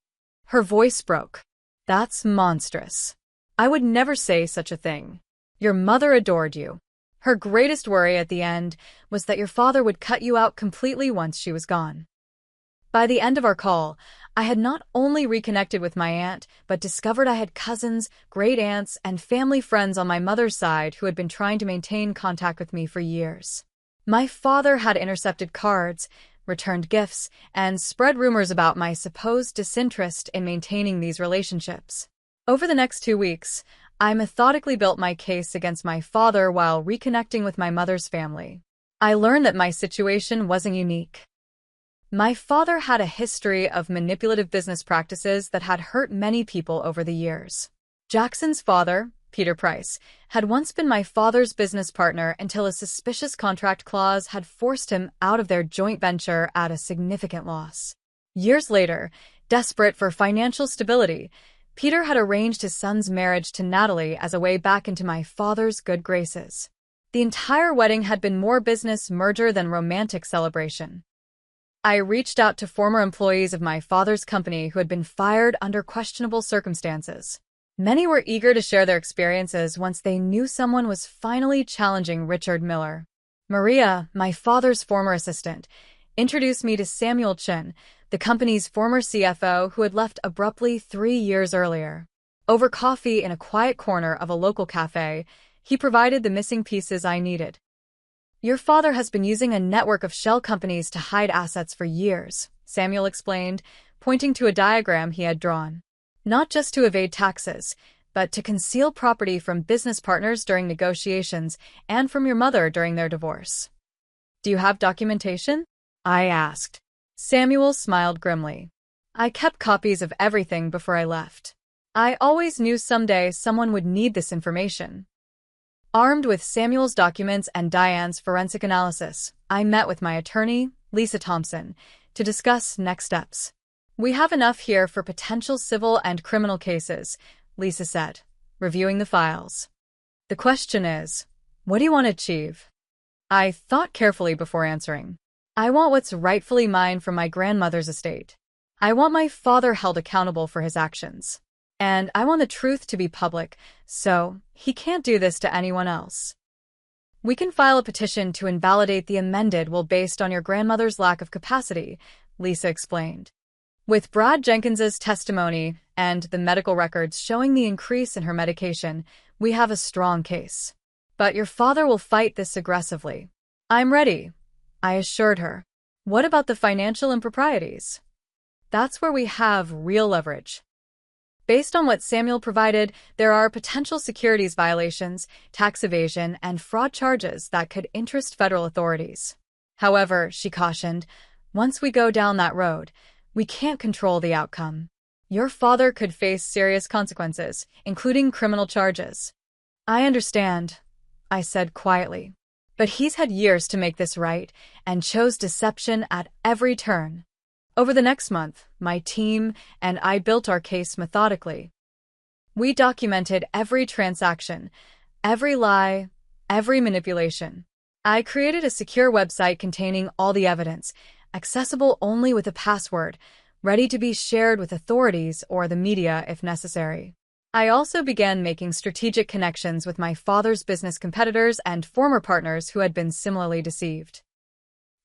Her voice broke. "That's monstrous. I would never say such a thing. Your mother adored you. Her greatest worry at the end was that your father would cut you out completely once she was gone." By the end of our call, I had not only reconnected with my aunt, but discovered I had cousins, great-aunts, and family friends on my mother's side who had been trying to maintain contact with me for years. My father had intercepted cards, returned gifts, and spread rumors about my supposed disinterest in maintaining these relationships. Over the next 2 weeks, I methodically built my case against my father while reconnecting with my mother's family. I learned that my situation wasn't unique. My father had a history of manipulative business practices that had hurt many people over the years. Jackson's father, Peter Price, had once been my father's business partner until a suspicious contract clause had forced him out of their joint venture at a significant loss. Years later, desperate for financial stability, Peter had arranged his son's marriage to Natalie as a way back into my father's good graces. The entire wedding had been more business merger than romantic celebration. I reached out to former employees of my father's company who had been fired under questionable circumstances. Many were eager to share their experiences once they knew someone was finally challenging Richard Miller. Maria, my father's former assistant, introduced me to Samuel Chin, the company's former CFO who had left abruptly 3 years earlier. Over coffee in a quiet corner of a local cafe, he provided the missing pieces I needed. Your father has been using a network of shell companies to hide assets for years, Samuel explained, pointing to a diagram he had drawn. Not just to evade taxes, but to conceal property from business partners during negotiations and from your mother during their divorce. Do you have documentation? I asked. Samuel smiled grimly. I kept copies of everything before I left. I always knew someday someone would need this information. Armed with Samuel's documents and Diane's forensic analysis, I met with my attorney, Lisa Thompson, to discuss next steps. We have enough here for potential civil and criminal cases, Lisa said, reviewing the files. The question is, what do you want to achieve? I thought carefully before answering. I want what's rightfully mine from my grandmother's estate. I want my father held accountable for his actions. And I want the truth to be public, so he can't do this to anyone else. We can file a petition to invalidate the amended will based on your grandmother's lack of capacity, Lisa explained. With Brad Jenkins's testimony and the medical records showing the increase in her medication, we have a strong case. But your father will fight this aggressively. I'm ready, I assured her. What about the financial improprieties? That's where we have real leverage. Based on what Samuel provided, there are potential securities violations, tax evasion, and fraud charges that could interest federal authorities. However, she cautioned, once we go down that road, we can't control the outcome. Your father could face serious consequences, including criminal charges. I understand, I said quietly. But he's had years to make this right and chose deception at every turn. Over the next month, my team and I built our case methodically. We documented every transaction, every lie, every manipulation. I created a secure website containing all the evidence, accessible only with a password, ready to be shared with authorities or the media if necessary. I also began making strategic connections with my father's business competitors and former partners who had been similarly deceived.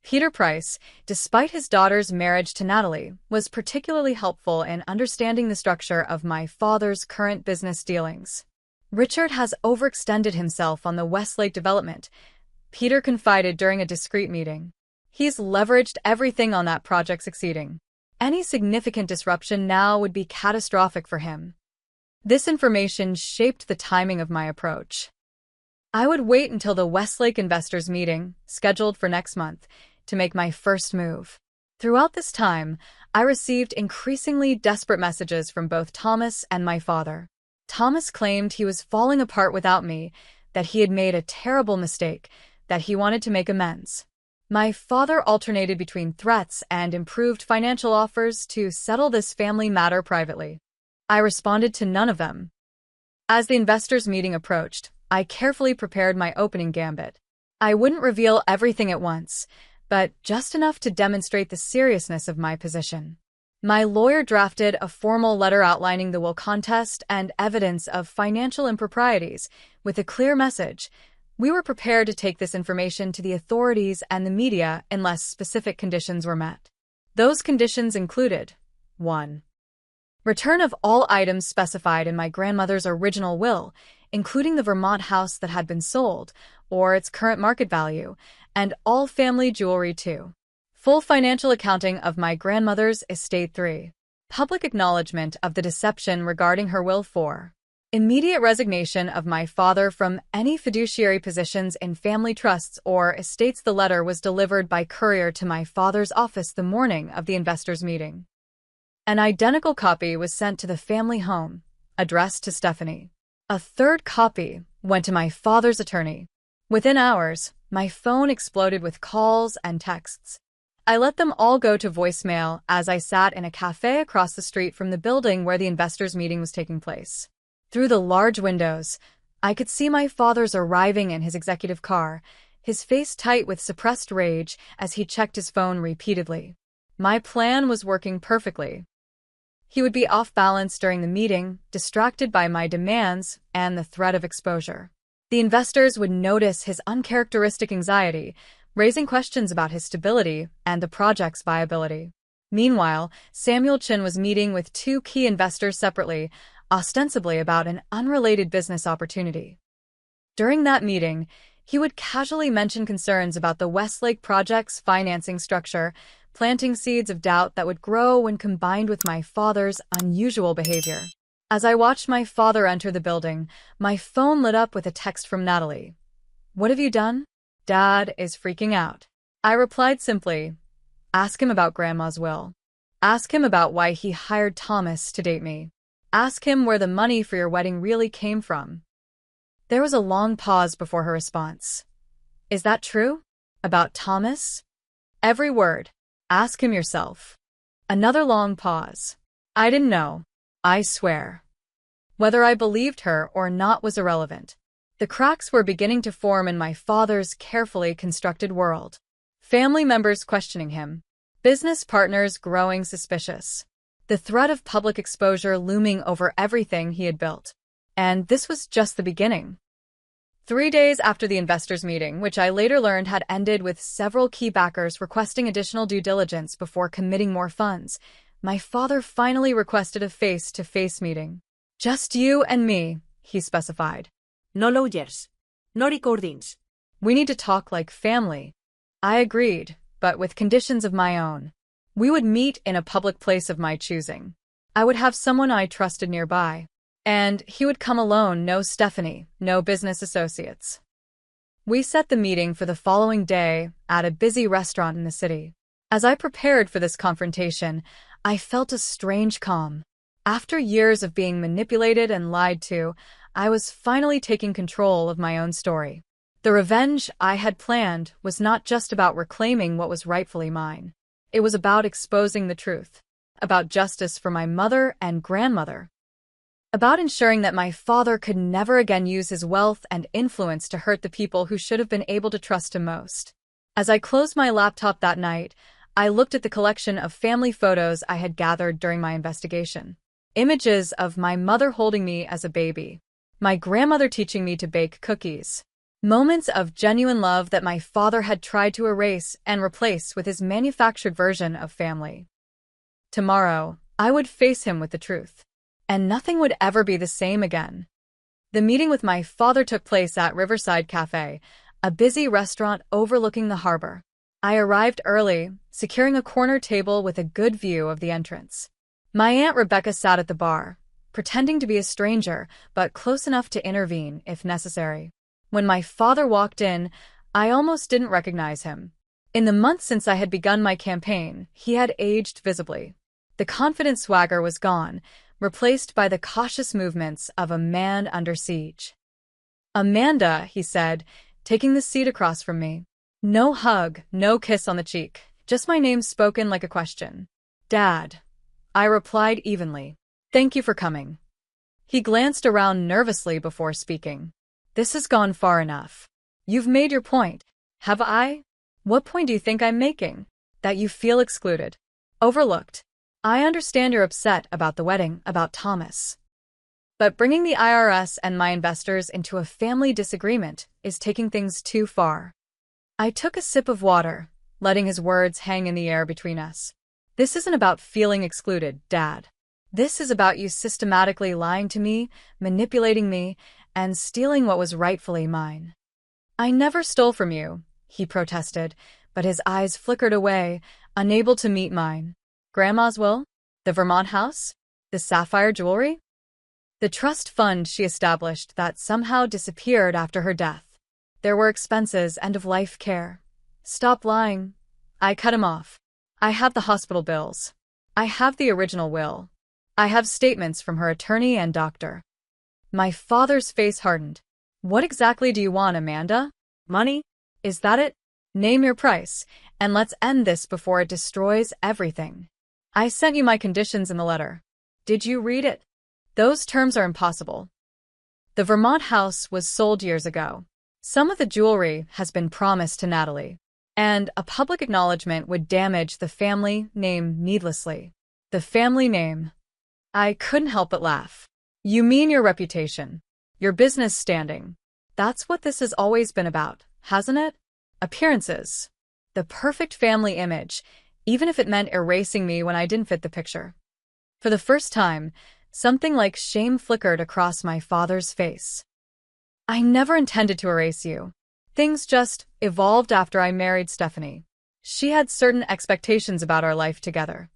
Peter Price, despite his daughter's marriage to Natalie, was particularly helpful in understanding the structure of my father's current business dealings. Richard has overextended himself on the Westlake development, Peter confided during a discreet meeting. He's leveraged everything on that project succeeding. Any significant disruption now would be catastrophic for him. This information shaped the timing of my approach. I would wait until the Westlake investors meeting, scheduled for next month, to make my first move. Throughout this time, I received increasingly desperate messages from both Thomas and my father. Thomas claimed he was falling apart without me, that he had made a terrible mistake, that he wanted to make amends. My father alternated between threats and improved financial offers to settle this family matter privately. I responded to none of them. As the investors' meeting approached, I carefully prepared my opening gambit. I wouldn't reveal everything at once, but just enough to demonstrate the seriousness of my position. My lawyer drafted a formal letter outlining the will contest and evidence of financial improprieties, with a clear message. We were prepared to take this information to the authorities and the media unless specific conditions were met. Those conditions included: 1. Return of all items specified in my grandmother's original will, including the Vermont house that had been sold, or its current market value, and all family jewelry too. Full financial accounting of my grandmother's estate. 3. Public acknowledgement of the deception regarding her will. 4. Immediate resignation of my father from any fiduciary positions in family trusts or estates. The letter was delivered by courier to my father's office the morning of the investors' meeting. An identical copy was sent to the family home, addressed to Stephanie. A third copy went to my father's attorney. Within hours, my phone exploded with calls and texts. I let them all go to voicemail as I sat in a cafe across the street from the building where the investors' meeting was taking place. Through the large windows, I could see my father's arriving in his executive car, his face tight with suppressed rage as he checked his phone repeatedly. My plan was working perfectly. He would be off balance during the meeting, distracted by my demands and the threat of exposure. The investors would notice his uncharacteristic anxiety, raising questions about his stability and the project's viability. Meanwhile, Samuel Chin was meeting with two key investors separately, ostensibly about an unrelated business opportunity. During that meeting, he would casually mention concerns about the Westlake project's financing structure, planting seeds of doubt that would grow when combined with my father's unusual behavior. As I watched my father enter the building, my phone lit up with a text from Natalie. "What have you done?" "Dad is freaking out." I replied simply, "Ask him about Grandma's will. Ask him about why he hired Thomas to date me. Ask him where the money for your wedding really came from." There was a long pause before her response. "Is that true? About Thomas?" "Every word. Ask him yourself." Another long pause. I didn't know. I swear. Whether I believed her or not was irrelevant. The cracks were beginning to form in my father's carefully constructed world. Family members questioning him. Business partners growing suspicious. The threat of public exposure looming over everything he had built. And this was just the beginning. 3 days after the investors' meeting, which I later learned had ended with several key backers requesting additional due diligence before committing more funds, my father finally requested a face-to-face meeting. "Just you and me," he specified. "No lawyers. No recordings." "We need to talk like family." I agreed, but with conditions of my own. We would meet in a public place of my choosing. I would have someone I trusted nearby. And he would come alone, no Stephanie, no business associates. We set the meeting for the following day at a busy restaurant in the city. As I prepared for this confrontation, I felt a strange calm. After years of being manipulated and lied to, I was finally taking control of my own story. The revenge I had planned was not just about reclaiming what was rightfully mine. It was about exposing the truth, about justice for my mother and grandmother, about ensuring that my father could never again use his wealth and influence to hurt the people who should have been able to trust him most. As I closed my laptop that night, I looked at the collection of family photos I had gathered during my investigation. Images of my mother holding me as a baby, my grandmother teaching me to bake cookies, moments of genuine love that my father had tried to erase and replace with his manufactured version of family. Tomorrow, I would face him with the truth. And nothing would ever be the same again. The meeting with my father took place at Riverside Cafe, a busy restaurant overlooking the harbor. I arrived early, securing a corner table with a good view of the entrance. My Aunt Rebecca sat at the bar, pretending to be a stranger, but close enough to intervene if necessary. When my father walked in, I almost didn't recognize him. In the months since I had begun my campaign, he had aged visibly. The confident swagger was gone, replaced by the cautious movements of a man under siege. "Amanda," he said, taking the seat across from me. No hug, no kiss on the cheek, just my name spoken like a question. "Dad," I replied evenly. "Thank you for coming." He glanced around nervously before speaking. "This has gone far enough. You've made your point. Have I? What point do you think I'm making? That you feel excluded, overlooked. I understand you're upset about the wedding, about Thomas. But bringing the IRS and my investors into a family disagreement is taking things too far." I took a sip of water, letting his words hang in the air between us. "This isn't about feeling excluded, Dad. This is about you systematically lying to me, manipulating me, and stealing what was rightfully mine." "I never stole from you," he protested, but his eyes flickered away, unable to meet mine. "Grandma's will? The Vermont house? The sapphire jewelry? The trust fund she established that somehow disappeared after her death. There were expenses, end-of-life care. Stop lying." I cut him off. "I have the hospital bills. I have the original will. I have statements from her attorney and doctor." My father's face hardened. "What exactly do you want, Amanda? Money? Is that it? Name your price, and let's end this before it destroys everything. I sent you my conditions in the letter. Did you read it? Those terms are impossible. The Vermont house was sold years ago. Some of the jewelry has been promised to Natalie, and a public acknowledgement would damage the family name needlessly." "The family name?" I couldn't help but laugh. "You mean your reputation, your business standing. That's what this has always been about, hasn't it? Appearances. The perfect family image, even if it meant erasing me when I didn't fit the picture. For the first time, something like shame flickered across my father's face. I never intended to erase you. Things just evolved after I married Stephanie. She had certain expectations about our life together.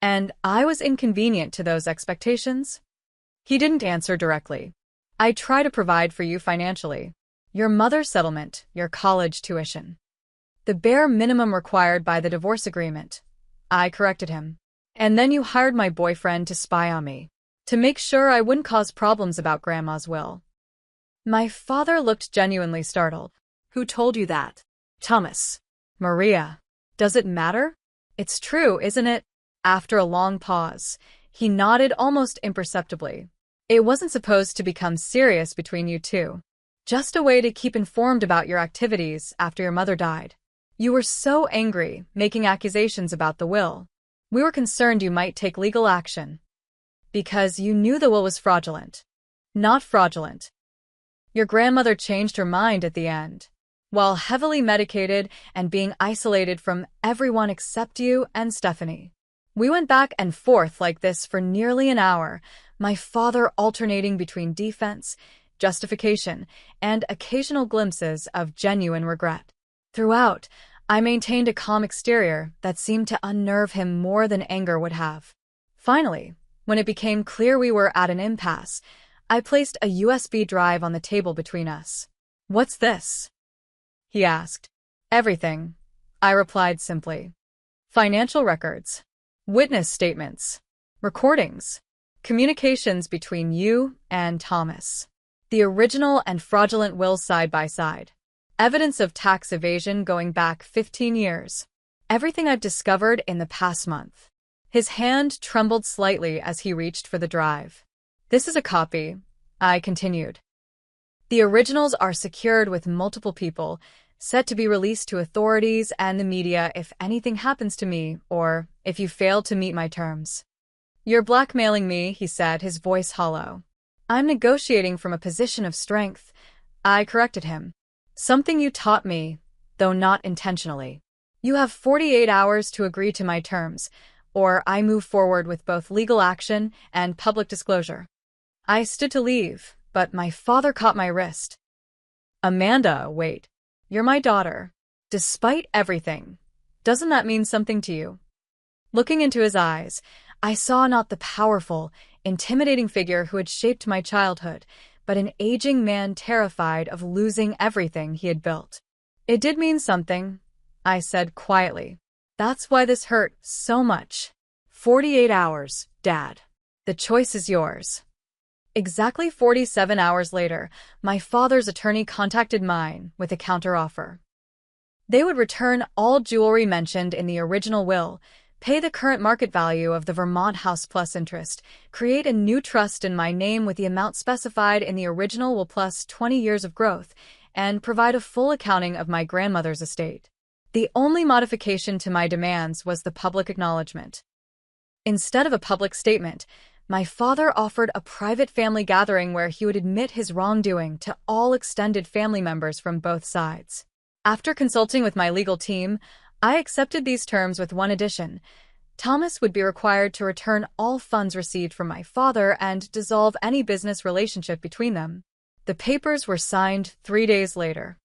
And I was inconvenient to those expectations. He didn't answer directly. I try to provide for you financially. Your mother's settlement, your college tuition. The bare minimum required by the divorce agreement. I corrected him. And then you hired my boyfriend to spy on me, to make sure I wouldn't cause problems about Grandma's will. My father looked genuinely startled. Who told you that? Thomas. Maria. Does it matter? It's true, isn't it? After a long pause, he nodded almost imperceptibly. It wasn't supposed to become serious between you two. Just a way to keep informed about your activities after your mother died. You were so angry, making accusations about the will. We were concerned you might take legal action. Because you knew the will was fraudulent. Not fraudulent. Your grandmother changed her mind at the end. While heavily medicated and being isolated from everyone except you and Stephanie. We went back and forth like this for nearly an hour, my father alternating between defense, justification, and occasional glimpses of genuine regret. Throughout, I maintained a calm exterior that seemed to unnerve him more than anger would have. Finally, when it became clear we were at an impasse, I placed a USB drive on the table between us. "What's this?" he asked. "Everything," I replied simply. "Financial records, witness statements, recordings, communications between you and Thomas. The original and fraudulent wills side by side. Evidence of tax evasion going back 15 years. Everything I've discovered in the past month." His hand trembled slightly as he reached for the drive. "This is a copy," I continued. "The originals are secured with multiple people, set to be released to authorities and the media if anything happens to me or if you fail to meet my terms." "You're blackmailing me," he said, his voice hollow. "I'm negotiating from a position of strength," I corrected him. "Something you taught me, though not intentionally. You have 48 hours to agree to my terms, or I move forward with both legal action and public disclosure." I stood to leave, but my father caught my wrist. "Amanda, wait. You're my daughter. Despite everything, doesn't that mean something to you?" Looking into his eyes, I saw not the powerful, intimidating figure who had shaped my childhood, but an aging man terrified of losing everything he had built. "It did mean something," I said quietly. "That's why this hurt so much." 48 hours, Dad. "The choice is yours." Exactly 47 hours later, my father's attorney contacted mine with a counteroffer. They would return all jewelry mentioned in the original will, pay the current market value of the Vermont house plus interest, create a new trust in my name with the amount specified in the original will plus 20 years of growth, and provide a full accounting of my grandmother's estate. The only modification to my demands was the public acknowledgement. Instead of a public statement, my father offered a private family gathering where he would admit his wrongdoing to all extended family members from both sides. After consulting with my legal team, I accepted these terms with one addition. Thomas would be required to return all funds received from my father and dissolve any business relationship between them. The papers were signed 3 days later.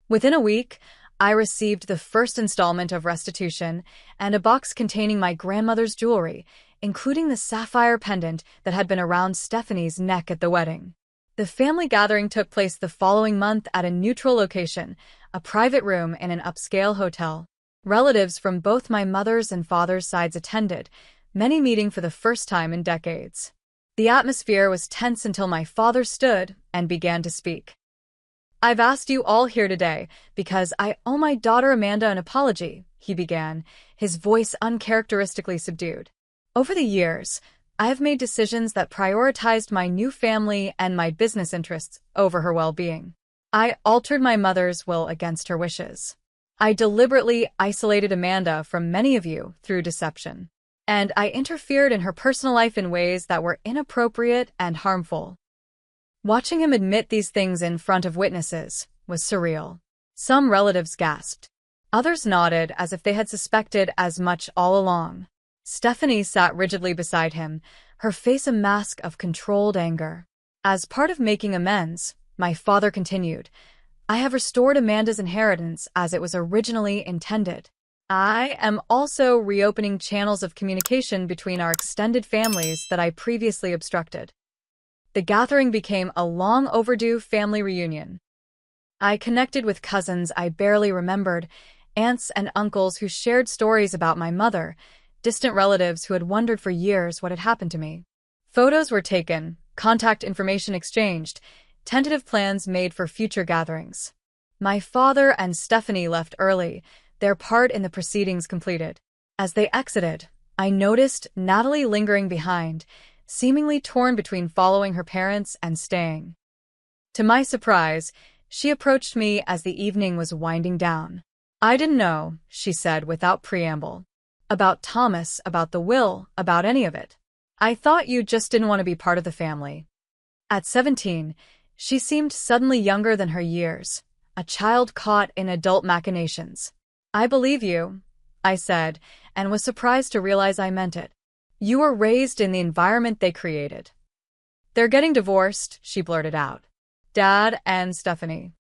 Within a week, I received the first installment of restitution and a box containing my grandmother's jewelry, including the sapphire pendant that had been around Stephanie's neck at the wedding. The family gathering took place the following month at a neutral location, a private room in an upscale hotel. Relatives from both my mother's and father's sides attended, many meeting for the first time in decades. The atmosphere was tense until my father stood and began to speak. "I've asked you all here today because I owe my daughter Amanda an apology," he began, his voice uncharacteristically subdued. "Over the years, I have made decisions that prioritized my new family and my business interests over her well-being. I altered my mother's will against her wishes. I deliberately isolated Amanda from many of you through deception. And I interfered in her personal life in ways that were inappropriate and harmful." Watching him admit these things in front of witnesses was surreal. Some relatives gasped. Others nodded as if they had suspected as much all along. Stephanie sat rigidly beside him, her face a mask of controlled anger. As part of making amends, my father continued, I have restored Amanda's inheritance as it was originally intended. I am also reopening channels of communication between our extended families that I previously obstructed. The gathering became a long overdue family reunion. I connected with cousins I barely remembered, aunts and uncles who shared stories about my mother, distant relatives who had wondered for years what had happened to me. Photos were taken, contact information exchanged, tentative plans made for future gatherings. My father and Stephanie left early, their part in the proceedings completed. As they exited, I noticed Natalie lingering behind, seemingly torn between following her parents and staying. To my surprise, she approached me as the evening was winding down. I didn't know, she said without preamble. About Thomas, about the will, about any of it. I thought you just didn't want to be part of the family. At 17, she seemed suddenly younger than her years, a child caught in adult machinations. I believe you, I said, and was surprised to realize I meant it. You were raised in the environment they created. They're getting divorced, she blurted out. Dad and Stephanie.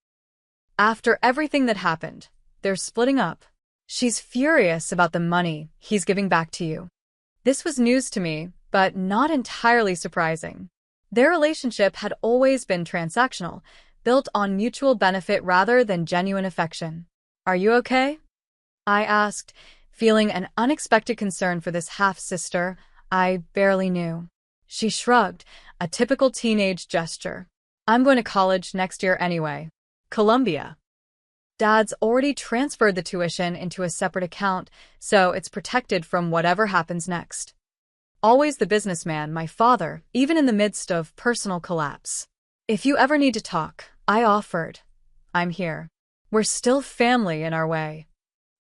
After everything that happened, they're splitting up. She's furious about the money he's giving back to you. This was news to me, but not entirely surprising. Their relationship had always been transactional, built on mutual benefit rather than genuine affection. Are you okay? I asked, feeling an unexpected concern for this half-sister I barely knew. She shrugged, a typical teenage gesture. I'm going to college next year anyway. Columbia. Dad's already transferred the tuition into a separate account, so it's protected from whatever happens next. Always the businessman, my father, even in the midst of personal collapse. If you ever need to talk, I offered. I'm here. We're still family in our way.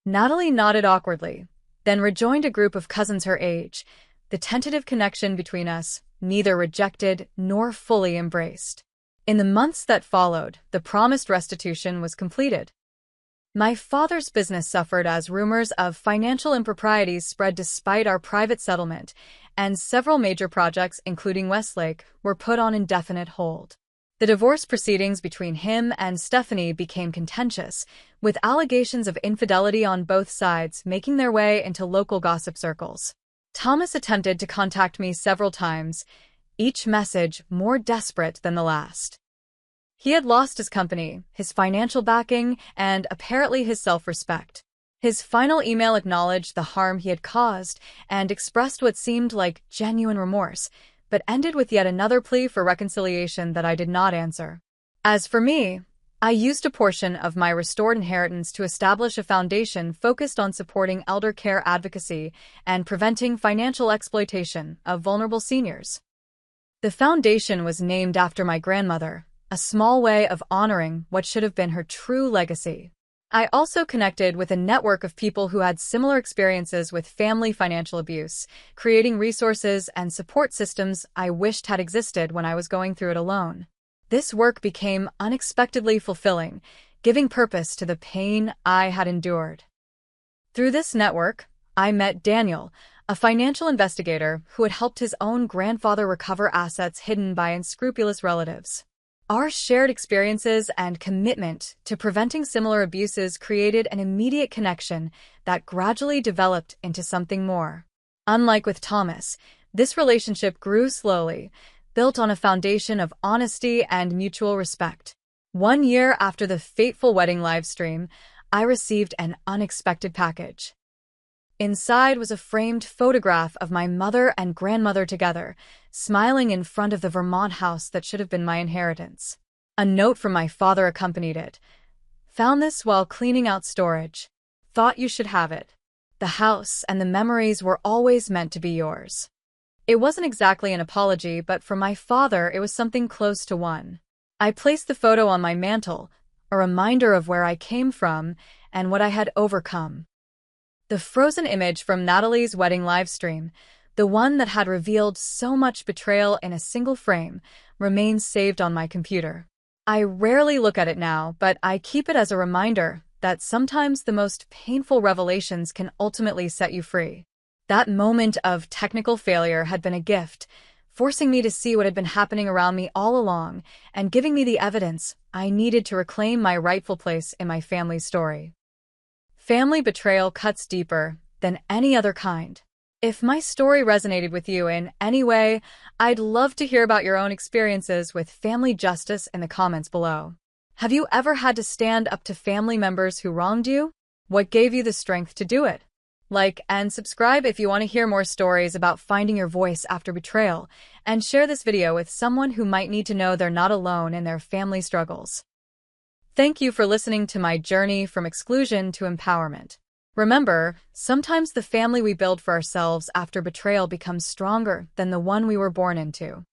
Natalie nodded awkwardly, then rejoined a group of cousins her age, the tentative connection between us, neither rejected nor fully embraced. In the months that followed, the promised restitution was completed. My father's business suffered as rumors of financial improprieties spread despite our private settlement, and several major projects, including Westlake, were put on indefinite hold. The divorce proceedings between him and Stephanie became contentious, with allegations of infidelity on both sides making their way into local gossip circles. Thomas attempted to contact me several times, each message more desperate than the last. He had lost his company, his financial backing, and apparently his self-respect. His final email acknowledged the harm he had caused and expressed what seemed like genuine remorse, but ended with yet another plea for reconciliation that I did not answer. As for me, I used a portion of my restored inheritance to establish a foundation focused on supporting elder care advocacy and preventing financial exploitation of vulnerable seniors. The foundation was named after my grandmother, a small way of honoring what should have been her true legacy. I also connected with a network of people who had similar experiences with family financial abuse, creating resources and support systems I wished had existed when I was going through it alone. This work became unexpectedly fulfilling, giving purpose to the pain I had endured. Through this network, I met Daniel, a financial investigator who had helped his own grandfather recover assets hidden by unscrupulous relatives. Our shared experiences and commitment to preventing similar abuses created an immediate connection that gradually developed into something more. Unlike with Thomas, this relationship grew slowly, built on a foundation of honesty and mutual respect. 1 year after the fateful wedding livestream, I received an unexpected package. Inside was a framed photograph of my mother and grandmother together, smiling in front of the Vermont house that should have been my inheritance. A note from my father accompanied it. Found this while cleaning out storage. Thought you should have it. The house and the memories were always meant to be yours. It wasn't exactly an apology, but for my father it was something close to one. I placed the photo on my mantle, a reminder of where I came from and what I had overcome. The frozen image from Natalie's wedding livestream, the one that had revealed so much betrayal in a single frame, remains saved on my computer. I rarely look at it now, but I keep it as a reminder that sometimes the most painful revelations can ultimately set you free. That moment of technical failure had been a gift, forcing me to see what had been happening around me all along and giving me the evidence I needed to reclaim my rightful place in my family's story. Family betrayal cuts deeper than any other kind. If my story resonated with you in any way, I'd love to hear about your own experiences with family justice in the comments below. Have you ever had to stand up to family members who wronged you? What gave you the strength to do it? Like and subscribe if you want to hear more stories about finding your voice after betrayal, and share this video with someone who might need to know they're not alone in their family struggles. Thank you for listening to my journey from exclusion to empowerment. Remember, sometimes the family we build for ourselves after betrayal becomes stronger than the one we were born into.